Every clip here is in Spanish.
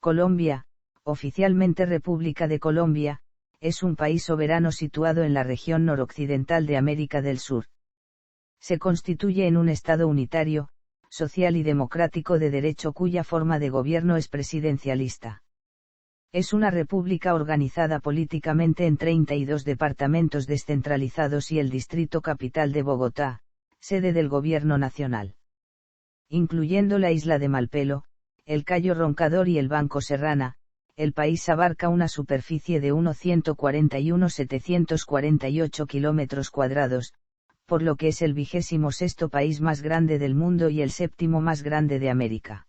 Colombia, oficialmente República de Colombia, es un país soberano situado en la región noroccidental de América del Sur. Se constituye en un Estado unitario, social y democrático de derecho cuya forma de gobierno es presidencialista. Es una república organizada políticamente en 32 departamentos descentralizados y el Distrito Capital de Bogotá, sede del gobierno nacional. Incluyendo la isla de Malpelo, el Cayo Roncador y el Banco Serrana, el país abarca una superficie de 141.748 kilómetros cuadrados, por lo que es el 26º país más grande del mundo y el 7º más grande de América.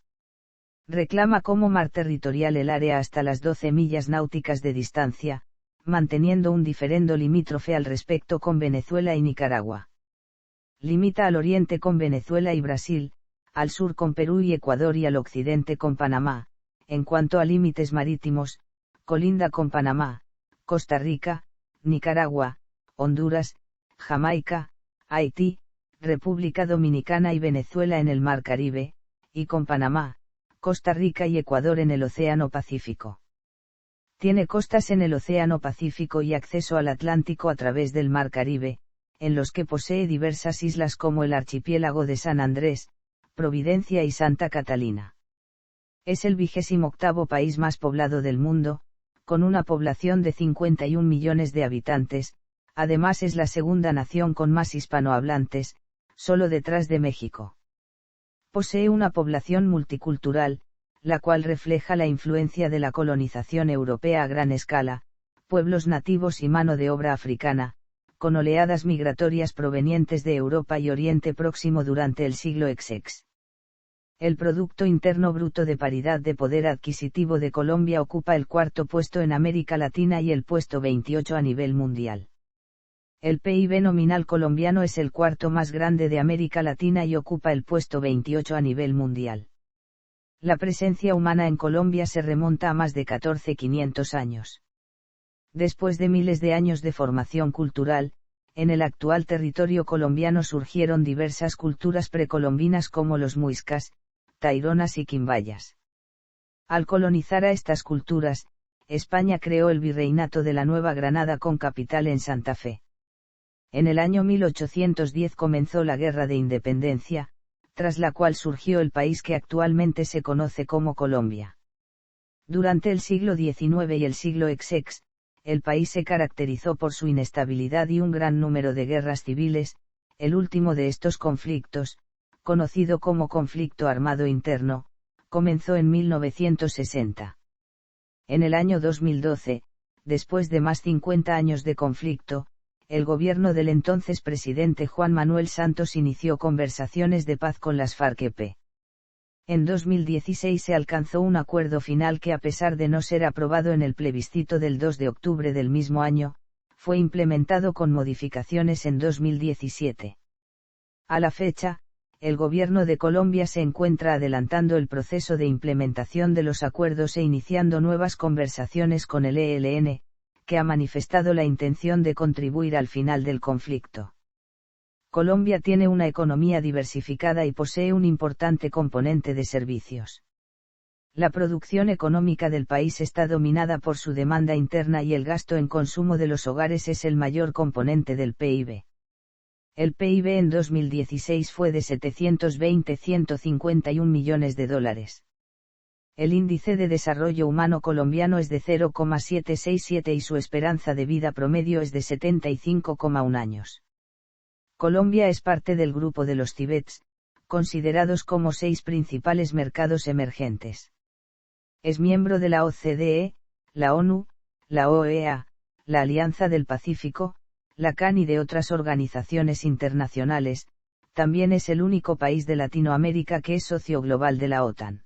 Reclama como mar territorial el área hasta las 12 millas náuticas de distancia, manteniendo un diferendo limítrofe al respecto con Venezuela y Nicaragua. Limita al oriente con Venezuela y Brasil, al sur con Perú y Ecuador y al occidente con Panamá. En cuanto a límites marítimos, colinda con Panamá, Costa Rica, Nicaragua, Honduras, Jamaica, Haití, República Dominicana y Venezuela en el Mar Caribe, y con Panamá, Costa Rica y Ecuador en el Océano Pacífico. Tiene costas en el Océano Pacífico y acceso al Atlántico a través del Mar Caribe, en los que posee diversas islas como el archipiélago de San Andrés, Providencia y Santa Catalina. Es el 28º país más poblado del mundo, con una población de 51 millones de habitantes. Además es la segunda nación con más hispanohablantes, solo detrás de México. Posee una población multicultural, la cual refleja la influencia de la colonización europea a gran escala, pueblos nativos y mano de obra africana, con oleadas migratorias provenientes de Europa y Oriente Próximo durante el siglo XX. El Producto Interno Bruto de paridad de poder adquisitivo de Colombia ocupa el 4º puesto en América Latina y el puesto 28 a nivel mundial. El PIB nominal colombiano es el 4º más grande de América Latina y ocupa el puesto 28 a nivel mundial. La presencia humana en Colombia se remonta a más de 14.500 años. Después de miles de años de formación cultural, en el actual territorio colombiano surgieron diversas culturas precolombinas como los muiscas, taironas y quimbayas. Al colonizar a estas culturas, España creó el Virreinato de la Nueva Granada con capital en Santa Fe. En el año 1810 comenzó la Guerra de Independencia, tras la cual surgió el país que actualmente se conoce como Colombia. Durante el siglo XIX y el siglo XX, el país se caracterizó por su inestabilidad y un gran número de guerras civiles. El último de estos conflictos, conocido como conflicto armado interno, comenzó en 1960. En el año 2012, después de más 50 años de conflicto, el gobierno del entonces presidente Juan Manuel Santos inició conversaciones de paz con las FARC-EP. En 2016 se alcanzó un acuerdo final que, a pesar de no ser aprobado en el plebiscito del 2 de octubre del mismo año, fue implementado con modificaciones en 2017. A la fecha, el gobierno de Colombia se encuentra adelantando el proceso de implementación de los acuerdos e iniciando nuevas conversaciones con el ELN, que ha manifestado la intención de contribuir al final del conflicto. Colombia tiene una economía diversificada y posee un importante componente de servicios. La producción económica del país está dominada por su demanda interna y el gasto en consumo de los hogares es el mayor componente del PIB. El PIB en 2016 fue de 720.151 millones de dólares. El índice de desarrollo humano colombiano es de 0,767 y su esperanza de vida promedio es de 75,1 años. Colombia es parte del grupo de los Tibets, considerados como 6 principales mercados emergentes. Es miembro de la OCDE, la ONU, la OEA, la Alianza del Pacífico, la CAN y de otras organizaciones internacionales. También es el único país de Latinoamérica que es socio global de la OTAN.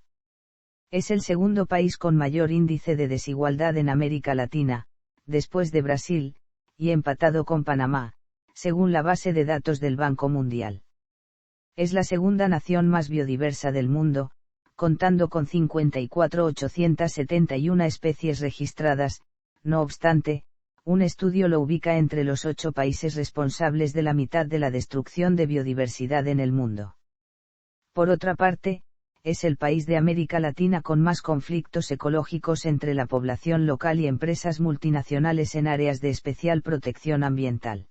Es el segundo país con mayor índice de desigualdad en América Latina, después de Brasil, y empatado con Panamá, según la base de datos del Banco Mundial. Es la segunda nación más biodiversa del mundo, contando con 54.871 especies registradas. No obstante, un estudio lo ubica entre los 8 países responsables de la mitad de la destrucción de biodiversidad en el mundo. Por otra parte, es el país de América Latina con más conflictos ecológicos entre la población local y empresas multinacionales en áreas de especial protección ambiental.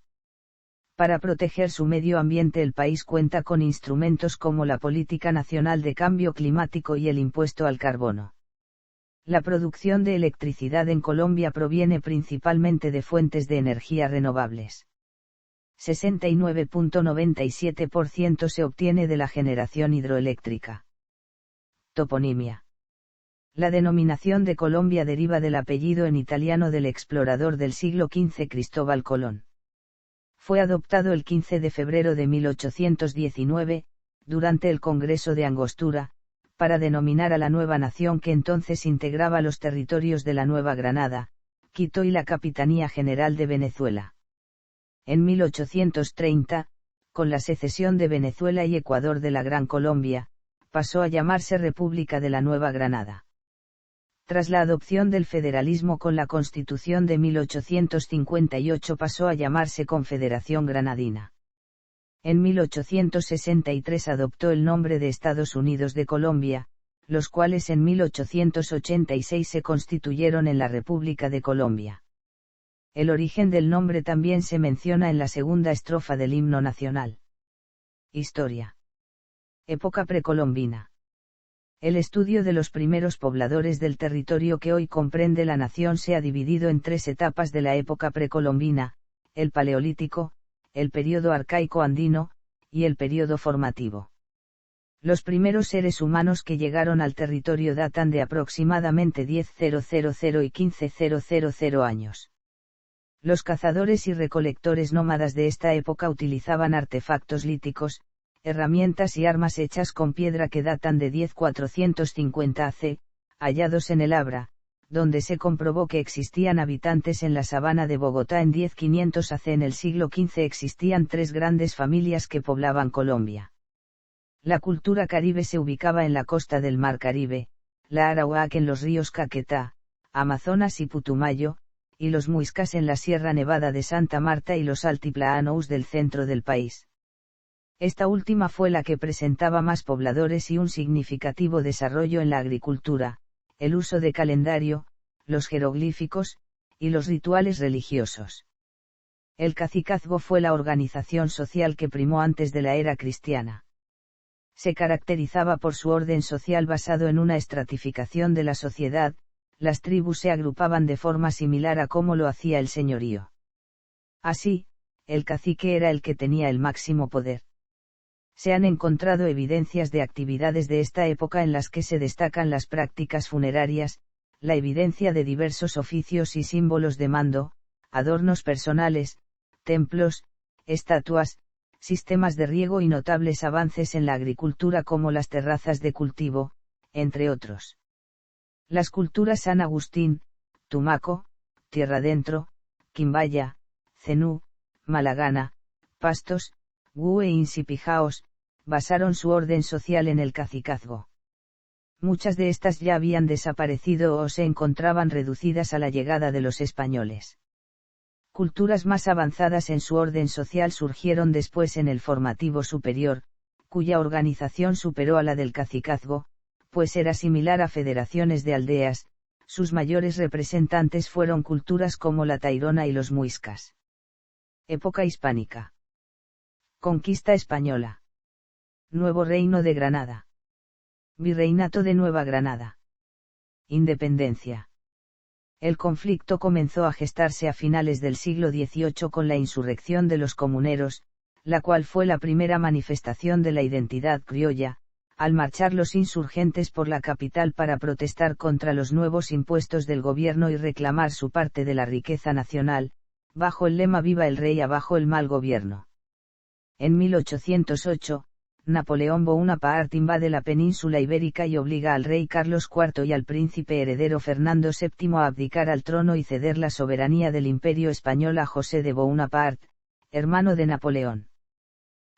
Para proteger su medio ambiente, el país cuenta con instrumentos como la Política Nacional de Cambio Climático y el impuesto al carbono. La producción de electricidad en Colombia proviene principalmente de fuentes de energía renovables. 69.97% se obtiene de la generación hidroeléctrica. Toponimia. La denominación de Colombia deriva del apellido en italiano del explorador del siglo XV Cristóbal Colón. Fue adoptado el 15 de febrero de 1819, durante el Congreso de Angostura, para denominar a la nueva nación que entonces integraba los territorios de la Nueva Granada, Quito y la Capitanía General de Venezuela. En 1830, con la secesión de Venezuela y Ecuador de la Gran Colombia, pasó a llamarse República de la Nueva Granada. Tras la adopción del federalismo con la Constitución de 1858 pasó a llamarse Confederación Granadina. En 1863 adoptó el nombre de Estados Unidos de Colombia, los cuales en 1886 se constituyeron en la República de Colombia. El origen del nombre también se menciona en la segunda estrofa del himno nacional. Historia. Época precolombina. El estudio de los primeros pobladores del territorio que hoy comprende la nación se ha dividido en tres etapas de la época precolombina: el Paleolítico, el período arcaico andino, y el período formativo. Los primeros seres humanos que llegaron al territorio datan de aproximadamente 10.000 y 15.000 años. Los cazadores y recolectores nómadas de esta época utilizaban artefactos líticos, herramientas y armas hechas con piedra que datan de 10.450 AC, hallados en el Abra, donde se comprobó que existían habitantes en la sabana de Bogotá en 10.500 AC. En el siglo XV existían tres grandes familias que poblaban Colombia. La cultura caribe se ubicaba en la costa del Mar Caribe, la Arawak en los ríos Caquetá, Amazonas y Putumayo, y los muiscas en la Sierra Nevada de Santa Marta y los altiplanos del centro del país. Esta última fue la que presentaba más pobladores y un significativo desarrollo en la agricultura, el uso de calendario, los jeroglíficos, y los rituales religiosos. El cacicazgo fue la organización social que primó antes de la era cristiana. Se caracterizaba por su orden social basado en una estratificación de la sociedad. Las tribus se agrupaban de forma similar a cómo lo hacía el señorío. Así, el cacique era el que tenía el máximo poder. Se han encontrado evidencias de actividades de esta época en las que se destacan las prácticas funerarias, la evidencia de diversos oficios y símbolos de mando, adornos personales, templos, estatuas, sistemas de riego y notables avances en la agricultura como las terrazas de cultivo, entre otros. Las culturas San Agustín, Tumaco, Tierra Adentro, Quimbaya, Zenú, Malagana, Pastos, Gu e Insipijaos, basaron su orden social en el cacicazgo. Muchas de estas ya habían desaparecido o se encontraban reducidas a la llegada de los españoles. Culturas más avanzadas en su orden social surgieron después en el formativo superior, cuya organización superó a la del cacicazgo, pues era similar a federaciones de aldeas. Sus mayores representantes fueron culturas como la tairona y los muiscas. Época hispánica. Conquista española. Nuevo Reino de Granada. Virreinato de Nueva Granada. Independencia. El conflicto comenzó a gestarse a finales del siglo XVIII con la insurrección de los comuneros, la cual fue la primera manifestación de la identidad criolla, al marchar los insurgentes por la capital para protestar contra los nuevos impuestos del gobierno y reclamar su parte de la riqueza nacional, bajo el lema Viva el Rey, abajo el mal gobierno. En 1808, Napoleón Bonaparte invade la península ibérica y obliga al rey Carlos IV y al príncipe heredero Fernando VII a abdicar al trono y ceder la soberanía del Imperio español a José de Bonaparte, hermano de Napoleón.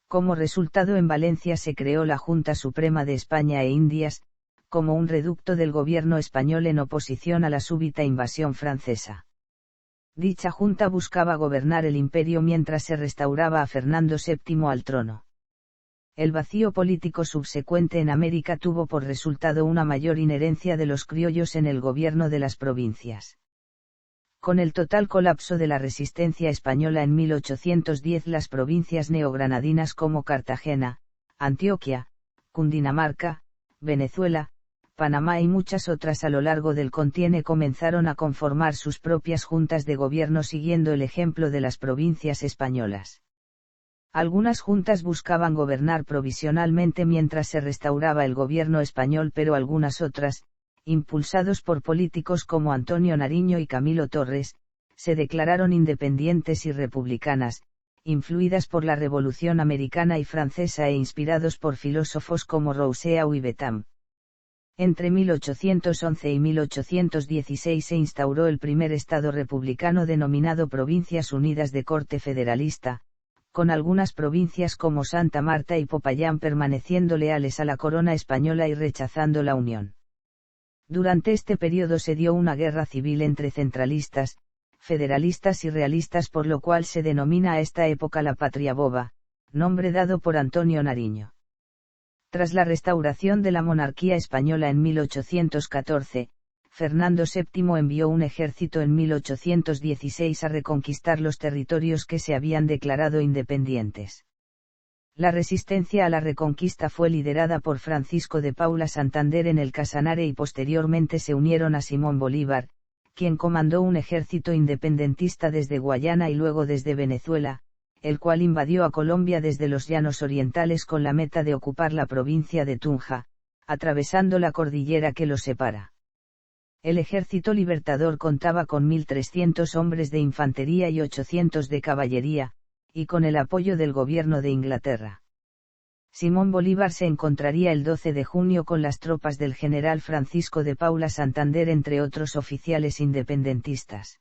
Como resultado, en Valencia se creó la Junta Suprema de España e Indias, como un reducto del gobierno español en oposición a la súbita invasión francesa. Dicha junta buscaba gobernar el imperio mientras se restauraba a Fernando VII al trono. El vacío político subsecuente en América tuvo por resultado una mayor inherencia de los criollos en el gobierno de las provincias. Con el total colapso de la resistencia española en 1810, las provincias neogranadinas como Cartagena, Antioquia, Cundinamarca, Venezuela, Panamá y muchas otras a lo largo del continente comenzaron a conformar sus propias juntas de gobierno siguiendo el ejemplo de las provincias españolas. Algunas juntas buscaban gobernar provisionalmente mientras se restauraba el gobierno español, pero algunas otras, impulsados por políticos como Antonio Nariño y Camilo Torres, se declararon independientes y republicanas, influidas por la Revolución Americana y Francesa e inspirados por filósofos como Rousseau y Bentham. Entre 1811 y 1816 se instauró el primer Estado republicano denominado Provincias Unidas de corte federalista, con algunas provincias como Santa Marta y Popayán permaneciendo leales a la corona española y rechazando la unión. Durante este periodo se dio una guerra civil entre centralistas, federalistas y realistas, por lo cual se denomina a esta época la Patria Boba, nombre dado por Antonio Nariño. Tras la restauración de la monarquía española en 1814, Fernando VII envió un ejército en 1816 a reconquistar los territorios que se habían declarado independientes. La resistencia a la reconquista fue liderada por Francisco de Paula Santander en el Casanare y posteriormente se unieron a Simón Bolívar, quien comandó un ejército independentista desde Guayana y luego desde Venezuela, el cual invadió a Colombia desde los llanos orientales con la meta de ocupar la provincia de Tunja, atravesando la cordillera que los separa. El ejército libertador contaba con 1.300 hombres de infantería y 800 de caballería, y con el apoyo del gobierno de Inglaterra. Simón Bolívar se encontraría el 12 de junio con las tropas del general Francisco de Paula Santander entre otros oficiales independentistas.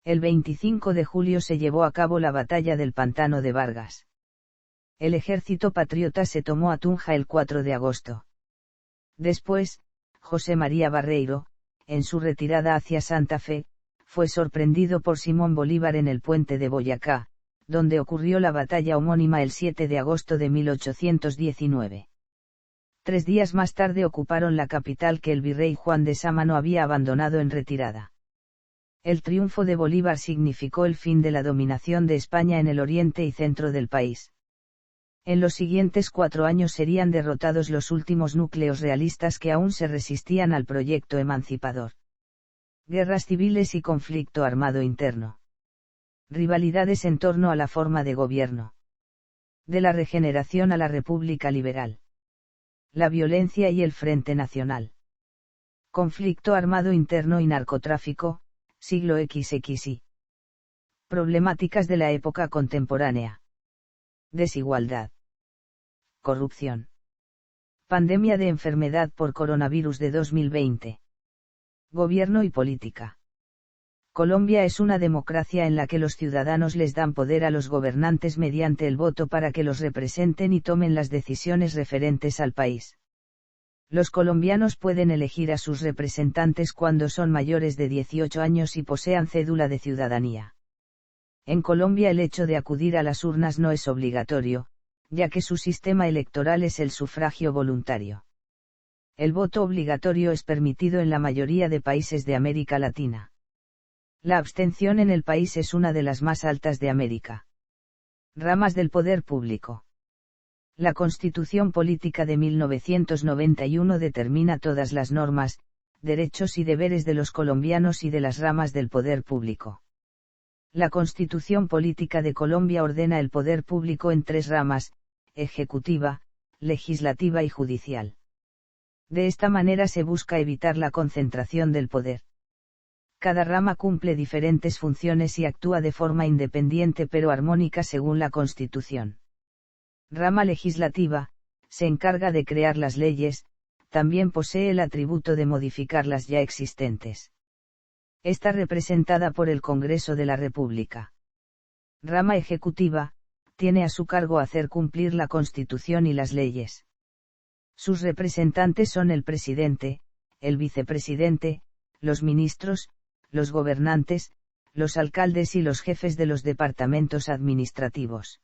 El 25 de julio se llevó a cabo la batalla del Pantano de Vargas. El ejército patriota se tomó a Tunja el 4 de agosto. Después, José María Barreiro, en su retirada hacia Santa Fe, fue sorprendido por Simón Bolívar en el puente de Boyacá, donde ocurrió la batalla homónima el 7 de agosto de 1819. 3 días más tarde ocuparon la capital que el virrey Juan de Sámano había abandonado en retirada. El triunfo de Bolívar significó el fin de la dominación de España en el oriente y centro del país. En los siguientes 4 años serían derrotados los últimos núcleos realistas que aún se resistían al proyecto emancipador. Guerras civiles y conflicto armado interno. Rivalidades en torno a la forma de gobierno. De la regeneración a la República Liberal. La violencia y el Frente Nacional. Conflicto armado interno y narcotráfico, siglo XXI. Problemáticas de la época contemporánea. Desigualdad. Corrupción. Pandemia de enfermedad por coronavirus de 2020. Gobierno y política. Colombia es una democracia en la que los ciudadanos les dan poder a los gobernantes mediante el voto para que los representen y tomen las decisiones referentes al país. Los colombianos pueden elegir a sus representantes cuando son mayores de 18 años y posean cédula de ciudadanía. En Colombia el hecho de acudir a las urnas no es obligatorio, ya que su sistema electoral es el sufragio voluntario. El voto obligatorio es permitido en la mayoría de países de América Latina. La abstención en el país es una de las más altas de América. Ramas del poder público. La Constitución Política de 1991 determina todas las normas, derechos y deberes de los colombianos y de las ramas del poder público. La Constitución Política de Colombia ordena el poder público en 3 ramas: ejecutiva, legislativa y judicial. De esta manera se busca evitar la concentración del poder. Cada rama cumple diferentes funciones y actúa de forma independiente pero armónica según la Constitución. Rama legislativa, se encarga de crear las leyes, también posee el atributo de modificar las ya existentes. Está representada por el Congreso de la República. Rama ejecutiva, tiene a su cargo hacer cumplir la Constitución y las leyes. Sus representantes son el presidente, el vicepresidente, los ministros, los gobernantes, los alcaldes y los jefes de los departamentos administrativos.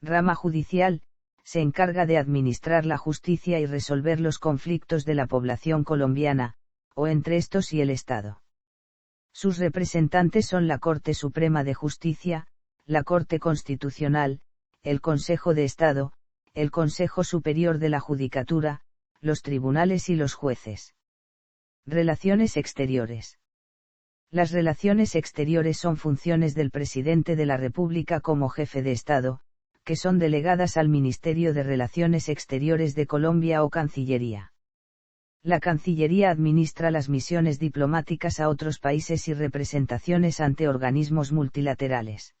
Rama judicial, se encarga de administrar la justicia y resolver los conflictos de la población colombiana, o entre estos y el Estado. Sus representantes son la Corte Suprema de Justicia, la Corte Constitucional, el Consejo de Estado, el Consejo Superior de la Judicatura, los tribunales y los jueces. Relaciones exteriores. Las relaciones exteriores son funciones del presidente de la República como jefe de Estado, que son delegadas al Ministerio de Relaciones Exteriores de Colombia o Cancillería. La Cancillería administra las misiones diplomáticas a otros países y representaciones ante organismos multilaterales.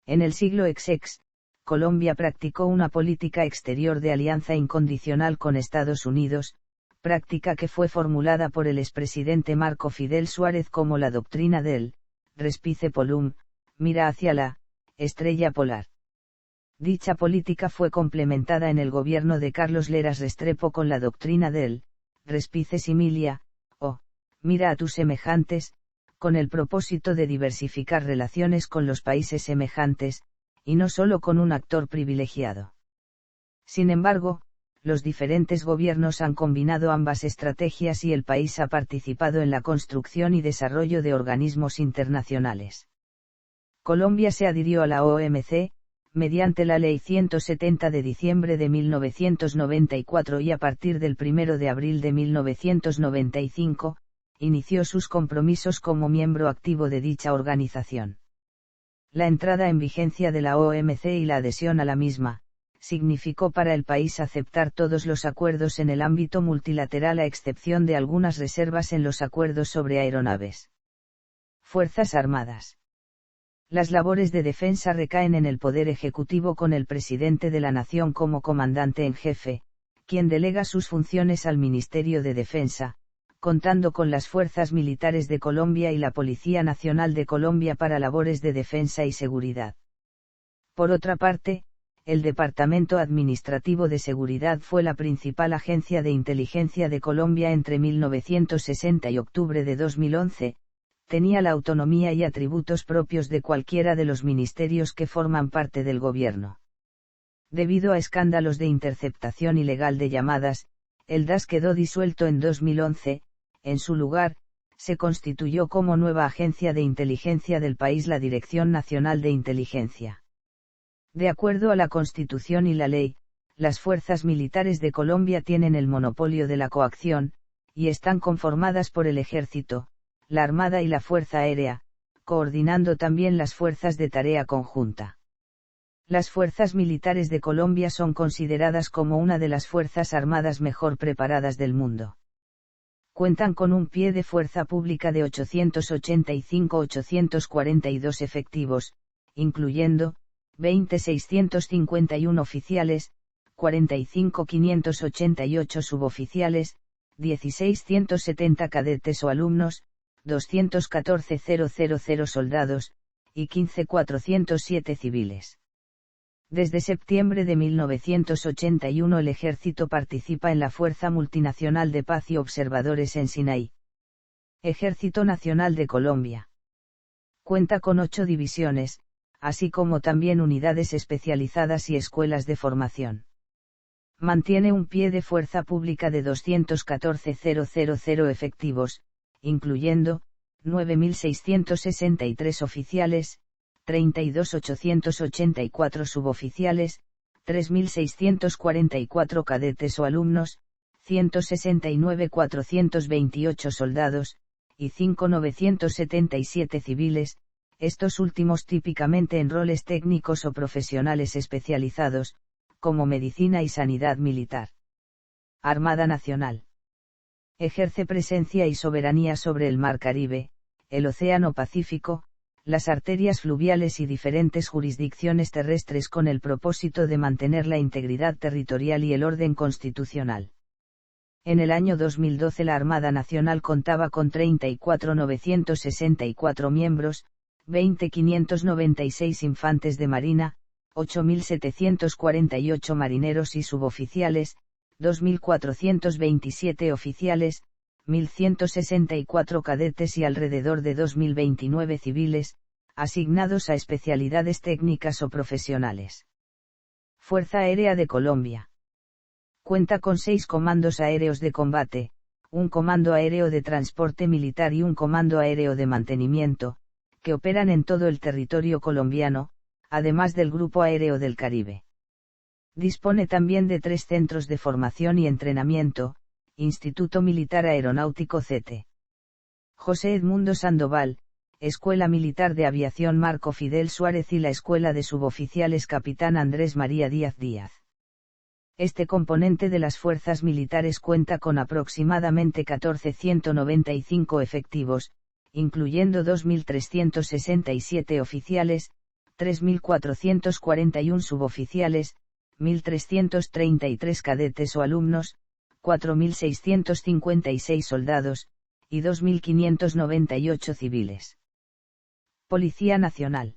En el siglo XX, Colombia practicó una política exterior de alianza incondicional con Estados Unidos, práctica que fue formulada por el expresidente Marco Fidel Suárez como la doctrina del respice polum, mira hacia la estrella polar. Dicha política fue complementada en el gobierno de Carlos Lleras Restrepo con la doctrina del respice similia, o mira a tus semejantes, con el propósito de diversificar relaciones con los países semejantes, y no solo con un actor privilegiado. Sin embargo, los diferentes gobiernos han combinado ambas estrategias y el país ha participado en la construcción y desarrollo de organismos internacionales. Colombia se adhirió a la OMC, mediante la Ley 170 de diciembre de 1994 y a partir del 1 de abril de 1995, inició sus compromisos como miembro activo de dicha organización. La entrada en vigencia de la OMC y la adhesión a la misma, significó para el país aceptar todos los acuerdos en el ámbito multilateral a excepción de algunas reservas en los acuerdos sobre aeronaves. Fuerzas Armadas. Las labores de defensa recaen en el Poder Ejecutivo con el presidente de la Nación como comandante en jefe, quien delega sus funciones al Ministerio de Defensa, contando con las Fuerzas Militares de Colombia y la Policía Nacional de Colombia para labores de defensa y seguridad. Por otra parte, el Departamento Administrativo de Seguridad fue la principal agencia de inteligencia de Colombia entre 1960 y octubre de 2011, tenía la autonomía y atributos propios de cualquiera de los ministerios que forman parte del gobierno. Debido a escándalos de interceptación ilegal de llamadas, el DAS quedó disuelto en 2011, en su lugar, se constituyó como nueva agencia de inteligencia del país la Dirección Nacional de Inteligencia. De acuerdo a la Constitución y la ley, las fuerzas militares de Colombia tienen el monopolio de la coacción, y están conformadas por el Ejército, la Armada y la Fuerza Aérea, coordinando también las fuerzas de tarea conjunta. Las fuerzas militares de Colombia son consideradas como una de las fuerzas armadas mejor preparadas del mundo. Cuentan con un pie de fuerza pública de 885-842 efectivos, incluyendo 20.651 oficiales, 45.588 suboficiales, 16.170 cadetes o alumnos, 214.000 soldados, y 15.407 civiles. Desde septiembre de 1981 el Ejército participa en la Fuerza Multinacional de Paz y Observadores en Sinaí. Ejército Nacional de Colombia. Cuenta con 8 divisiones, así como también unidades especializadas y escuelas de formación. Mantiene un pie de fuerza pública de 214.000 efectivos, incluyendo 9.663 oficiales, 32.884 suboficiales, 3.644 cadetes o alumnos, 169.428 soldados, y 5.977 civiles, estos últimos típicamente en roles técnicos o profesionales especializados, como medicina y sanidad militar. Armada Nacional. Ejerce presencia y soberanía sobre el Mar Caribe, el Océano Pacífico, las arterias fluviales y diferentes jurisdicciones terrestres con el propósito de mantener la integridad territorial y el orden constitucional. En el año 2012 la Armada Nacional contaba con 34.964 miembros, 20.596 infantes de marina, 8.748 marineros y suboficiales, 2.427 oficiales, 1.164 cadetes y alrededor de 2.029 civiles, asignados a especialidades técnicas o profesionales. Fuerza Aérea de Colombia. Cuenta con 6 comandos aéreos de combate, un comando aéreo de transporte militar y un comando aéreo de mantenimiento, que operan en todo el territorio colombiano, además del Grupo Aéreo del Caribe. Dispone también de 3 centros de formación y entrenamiento, Instituto Militar Aeronáutico CT. José Edmundo Sandoval, Escuela Militar de Aviación Marco Fidel Suárez y la Escuela de Suboficiales Capitán Andrés María Díaz Díaz. Este componente de las fuerzas militares cuenta con aproximadamente 14.195 efectivos, incluyendo 2.367 oficiales, 3.441 suboficiales, 1.333 cadetes o alumnos, 4.656 soldados, y 2.598 civiles. Policía Nacional.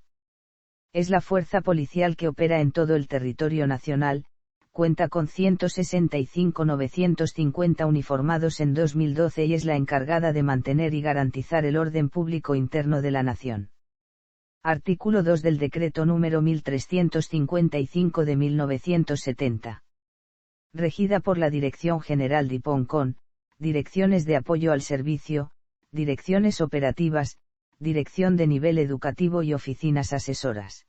Es la fuerza policial que opera en todo el territorio nacional, cuenta con 165.950 uniformados en 2012 y es la encargada de mantener y garantizar el orden público interno de la nación. Artículo 2 del Decreto número 1355 de 1970. Regida por la Dirección General DIPONCON, Direcciones de Apoyo al Servicio, Direcciones Operativas, Dirección de Nivel Educativo y Oficinas Asesoras.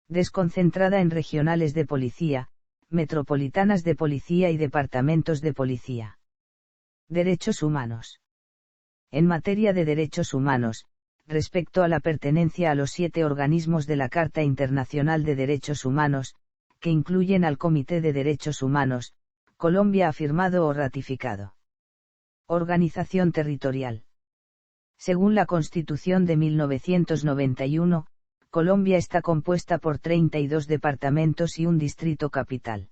Desconcentrada en regionales de policía, metropolitanas de policía y departamentos de policía. Derechos humanos. En materia de derechos humanos, respecto a la pertenencia a los 7 organismos de la Carta Internacional de Derechos Humanos, que incluyen al Comité de Derechos Humanos, Colombia ha firmado o ratificado. Organización territorial. Según la Constitución de 1991, Colombia está compuesta por 32 departamentos y un distrito capital.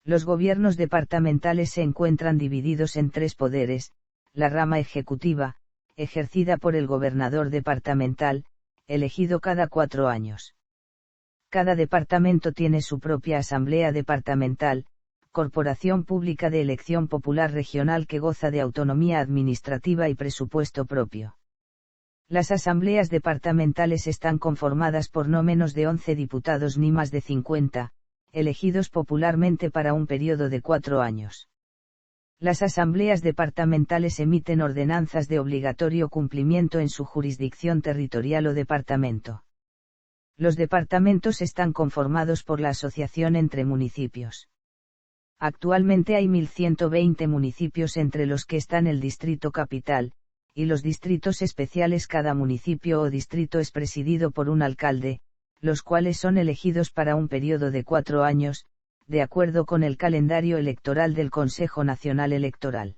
Los gobiernos departamentales se encuentran divididos en 3 poderes: la rama ejecutiva, ejercida por el gobernador departamental, elegido cada 4 años. Cada departamento tiene su propia asamblea departamental, corporación pública de elección popular regional que goza de autonomía administrativa y presupuesto propio. Las asambleas departamentales están conformadas por no menos de 11 diputados ni más de 50, elegidos popularmente para un periodo de 4 años. Las asambleas departamentales emiten ordenanzas de obligatorio cumplimiento en su jurisdicción territorial o departamento. Los departamentos están conformados por la asociación entre municipios. Actualmente hay 1.120 municipios, entre los que están el distrito capital, y los distritos especiales. Cada municipio o distrito es presidido por un alcalde, los cuales son elegidos para un periodo de 4 años, de acuerdo con el calendario electoral del Consejo Nacional Electoral.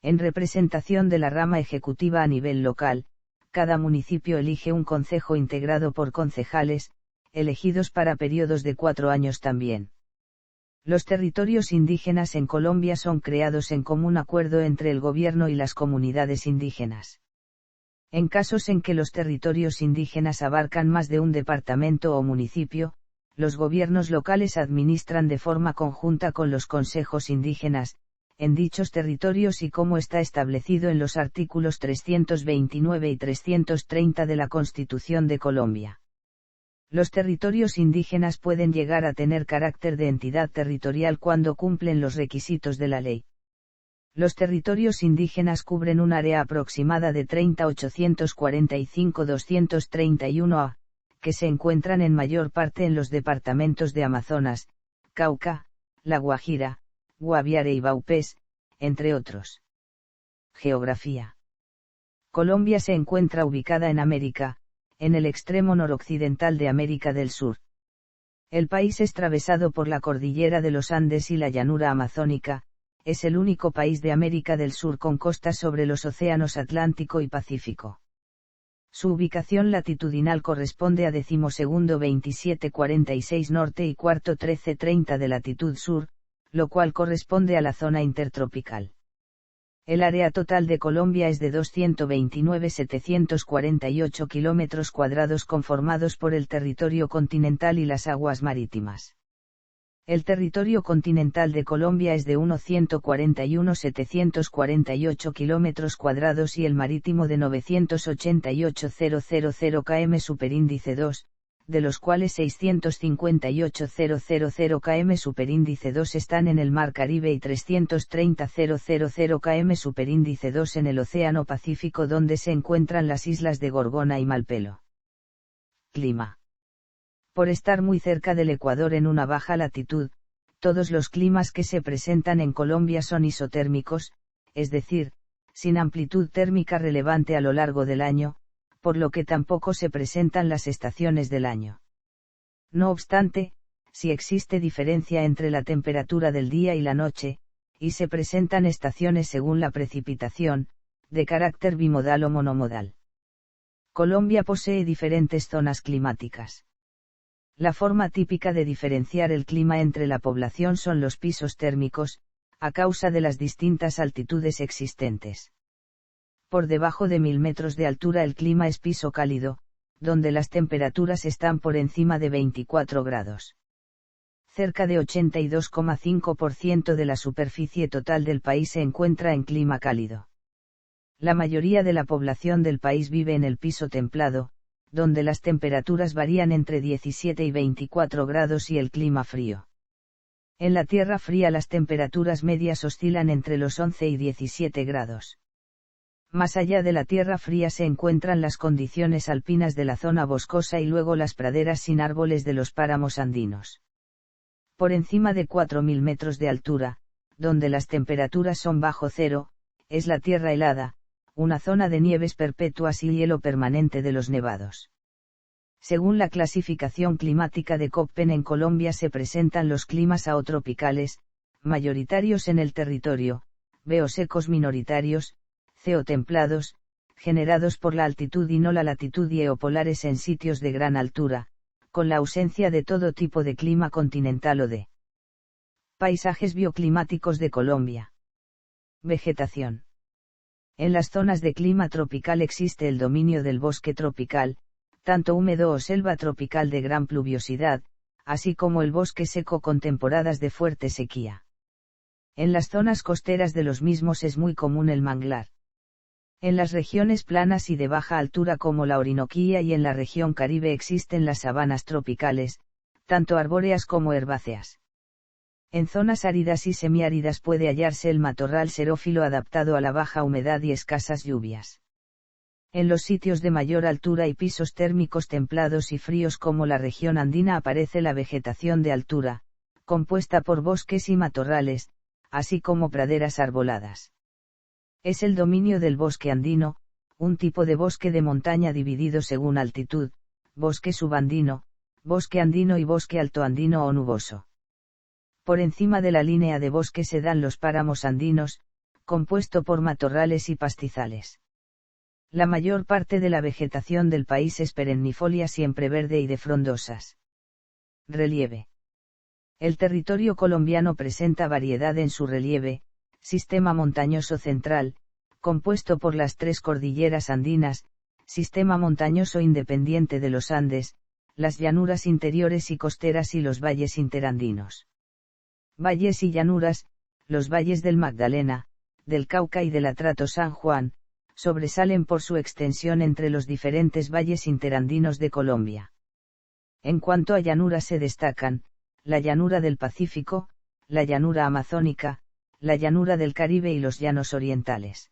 En representación de la rama ejecutiva a nivel local, cada municipio elige un concejo integrado por concejales, elegidos para periodos de 4 años también. Los territorios indígenas en Colombia son creados en común acuerdo entre el gobierno y las comunidades indígenas. En casos en que los territorios indígenas abarcan más de un departamento o municipio, los gobiernos locales administran de forma conjunta con los consejos indígenas, en dichos territorios, y como está establecido en los artículos 329 y 330 de la Constitución de Colombia. Los territorios indígenas pueden llegar a tener carácter de entidad territorial cuando cumplen los requisitos de la ley. Los territorios indígenas cubren un área aproximada de 30.845.231 ha, que se encuentran en mayor parte en los departamentos de Amazonas, Cauca, La Guajira, Guaviare y Vaupés, entre otros. Geografía. Colombia se encuentra ubicada en América, en el extremo noroccidental de América del Sur. El país es atravesado por la cordillera de los Andes y la llanura amazónica. Es el único país de América del Sur con costas sobre los océanos Atlántico y Pacífico. Su ubicación latitudinal corresponde a 12° 27'46 norte y 4' 13'30 de latitud sur, lo cual corresponde a la zona intertropical. El área total de Colombia es de 229.748 km², conformados por el territorio continental y las aguas marítimas. El territorio continental de Colombia es de 141.748 km² y el marítimo de 988.000 km. Superíndice 2, de los cuales 658.000 km superíndice 2 están en el Mar Caribe y 330.000 km superíndice 2 en el Océano Pacífico, donde se encuentran las islas de Gorgona y Malpelo. Clima. Por estar muy cerca del Ecuador en una baja latitud, todos los climas que se presentan en Colombia son isotérmicos, es decir, sin amplitud térmica relevante a lo largo del año, por lo que tampoco se presentan las estaciones del año. No obstante, sí existe diferencia entre la temperatura del día y la noche, y se presentan estaciones según la precipitación, de carácter bimodal o monomodal. Colombia posee diferentes zonas climáticas. La forma típica de diferenciar el clima entre la población son los pisos térmicos, a causa de las distintas altitudes existentes. Por debajo de 1000 metros de altura el clima es piso cálido, donde las temperaturas están por encima de 24 grados. Cerca de 82,5% de la superficie total del país se encuentra en clima cálido. La mayoría de la población del país vive en el piso templado, donde las temperaturas varían entre 17 y 24 grados y el clima frío. En la tierra fría las temperaturas medias oscilan entre los 11 y 17 grados. Más allá de la tierra fría se encuentran las condiciones alpinas de la zona boscosa y luego las praderas sin árboles de los páramos andinos. Por encima de 4000 metros de altura, donde las temperaturas son bajo cero, es la tierra helada, una zona de nieves perpetuas y hielo permanente de los nevados. Según la clasificación climática de Köppen, en Colombia se presentan los climas aotropicales, mayoritarios en el territorio, secos minoritarios, templados, generados por la altitud y no la latitud, y eopolares en sitios de gran altura, con la ausencia de todo tipo de clima continental o de paisajes bioclimáticos de Colombia. Vegetación. En las zonas de clima tropical existe el dominio del bosque tropical, tanto húmedo o selva tropical de gran pluviosidad, así como el bosque seco con temporadas de fuerte sequía. En las zonas costeras de los mismos es muy común el manglar. En las regiones planas y de baja altura como la Orinoquía y en la región Caribe existen las sabanas tropicales, tanto arbóreas como herbáceas. En zonas áridas y semiáridas puede hallarse el matorral xerófilo adaptado a la baja humedad y escasas lluvias. En los sitios de mayor altura y pisos térmicos templados y fríos como la región andina aparece la vegetación de altura, compuesta por bosques y matorrales, así como praderas arboladas. Es el dominio del bosque andino, un tipo de bosque de montaña dividido según altitud, bosque subandino, bosque andino y bosque altoandino o nuboso. Por encima de la línea de bosque se dan los páramos andinos, compuesto por matorrales y pastizales. La mayor parte de la vegetación del país es perennifolia siempreverde y de frondosas. Relieve. El territorio colombiano presenta variedad en su relieve, sistema montañoso central, compuesto por las tres cordilleras andinas, sistema montañoso independiente de los Andes, las llanuras interiores y costeras y los valles interandinos. Valles y llanuras, los valles del Magdalena, del Cauca y del Atrato San Juan, sobresalen por su extensión entre los diferentes valles interandinos de Colombia. En cuanto a llanuras se destacan, la llanura del Pacífico, la llanura amazónica, la llanura del Caribe y los llanos orientales.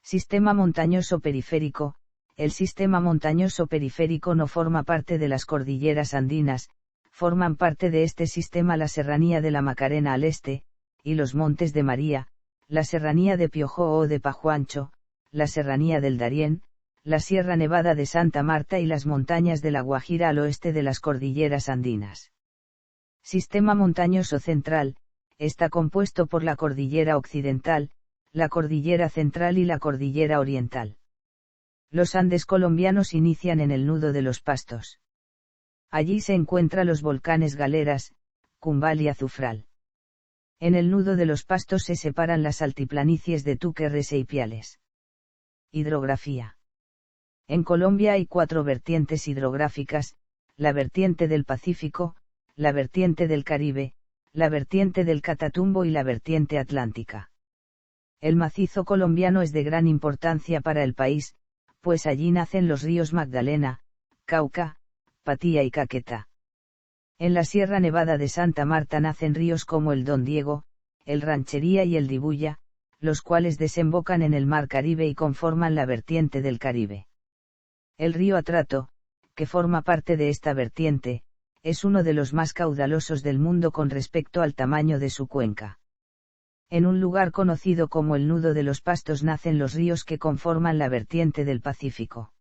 Sistema montañoso periférico. El sistema montañoso periférico no forma parte de las cordilleras andinas, forman parte de este sistema la serranía de la Macarena al este, y los Montes de María, la serranía de Piojó o de Pajuancho, la serranía del Darién, la Sierra Nevada de Santa Marta y las montañas de la Guajira al oeste de las cordilleras andinas. Sistema montañoso central. Está compuesto por la cordillera occidental, la cordillera central y la cordillera oriental. Los Andes colombianos inician en el nudo de los Pastos. Allí se encuentran los volcanes Galeras, Cumbal y Azufral. En el nudo de los Pastos se separan las altiplanicies de Túquerres e Ipiales. Hidrografía. En Colombia hay 4 vertientes hidrográficas: la vertiente del Pacífico, la vertiente del Caribe, la vertiente del Catatumbo y la vertiente atlántica. El macizo colombiano es de gran importancia para el país, pues allí nacen los ríos Magdalena, Cauca, Patía y Caquetá. En la Sierra Nevada de Santa Marta nacen ríos como el Don Diego, el Ranchería y el Dibuya, los cuales desembocan en el Mar Caribe y conforman la vertiente del Caribe. El río Atrato, que forma parte de esta vertiente, es uno de los más caudalosos del mundo con respecto al tamaño de su cuenca. En un lugar conocido como el Nudo de los Pastos nacen los ríos que conforman la vertiente del Pacífico.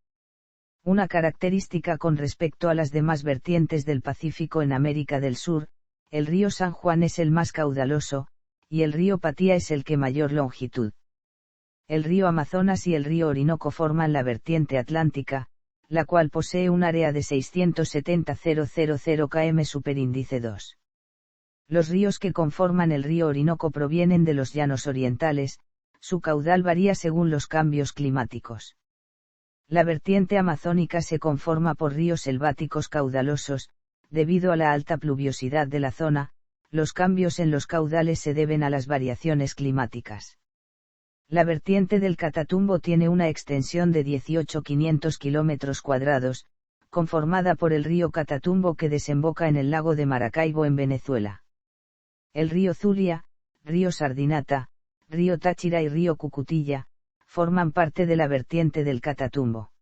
Una característica con respecto a las demás vertientes del Pacífico en América del Sur, el río San Juan es el más caudaloso, y el río Patía es el que mayor longitud. El río Amazonas y el río Orinoco forman la vertiente atlántica, la cual posee un área de 670.000 km superíndice 2. Los ríos que conforman el río Orinoco provienen de los llanos orientales, su caudal varía según los cambios climáticos. La vertiente amazónica se conforma por ríos selváticos caudalosos, debido a la alta pluviosidad de la zona. Los cambios en los caudales se deben a las variaciones climáticas. La vertiente del Catatumbo tiene una extensión de 18.500 km², conformada por el río Catatumbo que desemboca en el lago de Maracaibo en Venezuela. El río Zulia, río Sardinata, río Táchira y río Cucutilla, forman parte de la vertiente del Catatumbo.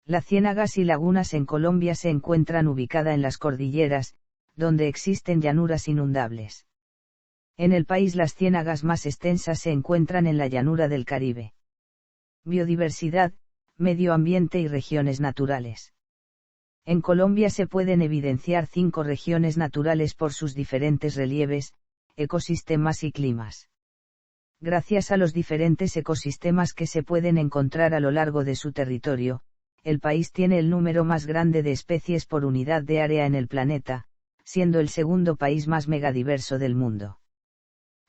Las ciénagas y lagunas en Colombia se encuentran ubicadas en las cordilleras, donde existen llanuras inundables. En el país las ciénagas más extensas se encuentran en la llanura del Caribe. Biodiversidad, medio ambiente y regiones naturales. En Colombia se pueden evidenciar 5 regiones naturales por sus diferentes relieves, ecosistemas y climas. Gracias a los diferentes ecosistemas que se pueden encontrar a lo largo de su territorio, el país tiene el número más grande de especies por unidad de área en el planeta, siendo el segundo país más megadiverso del mundo.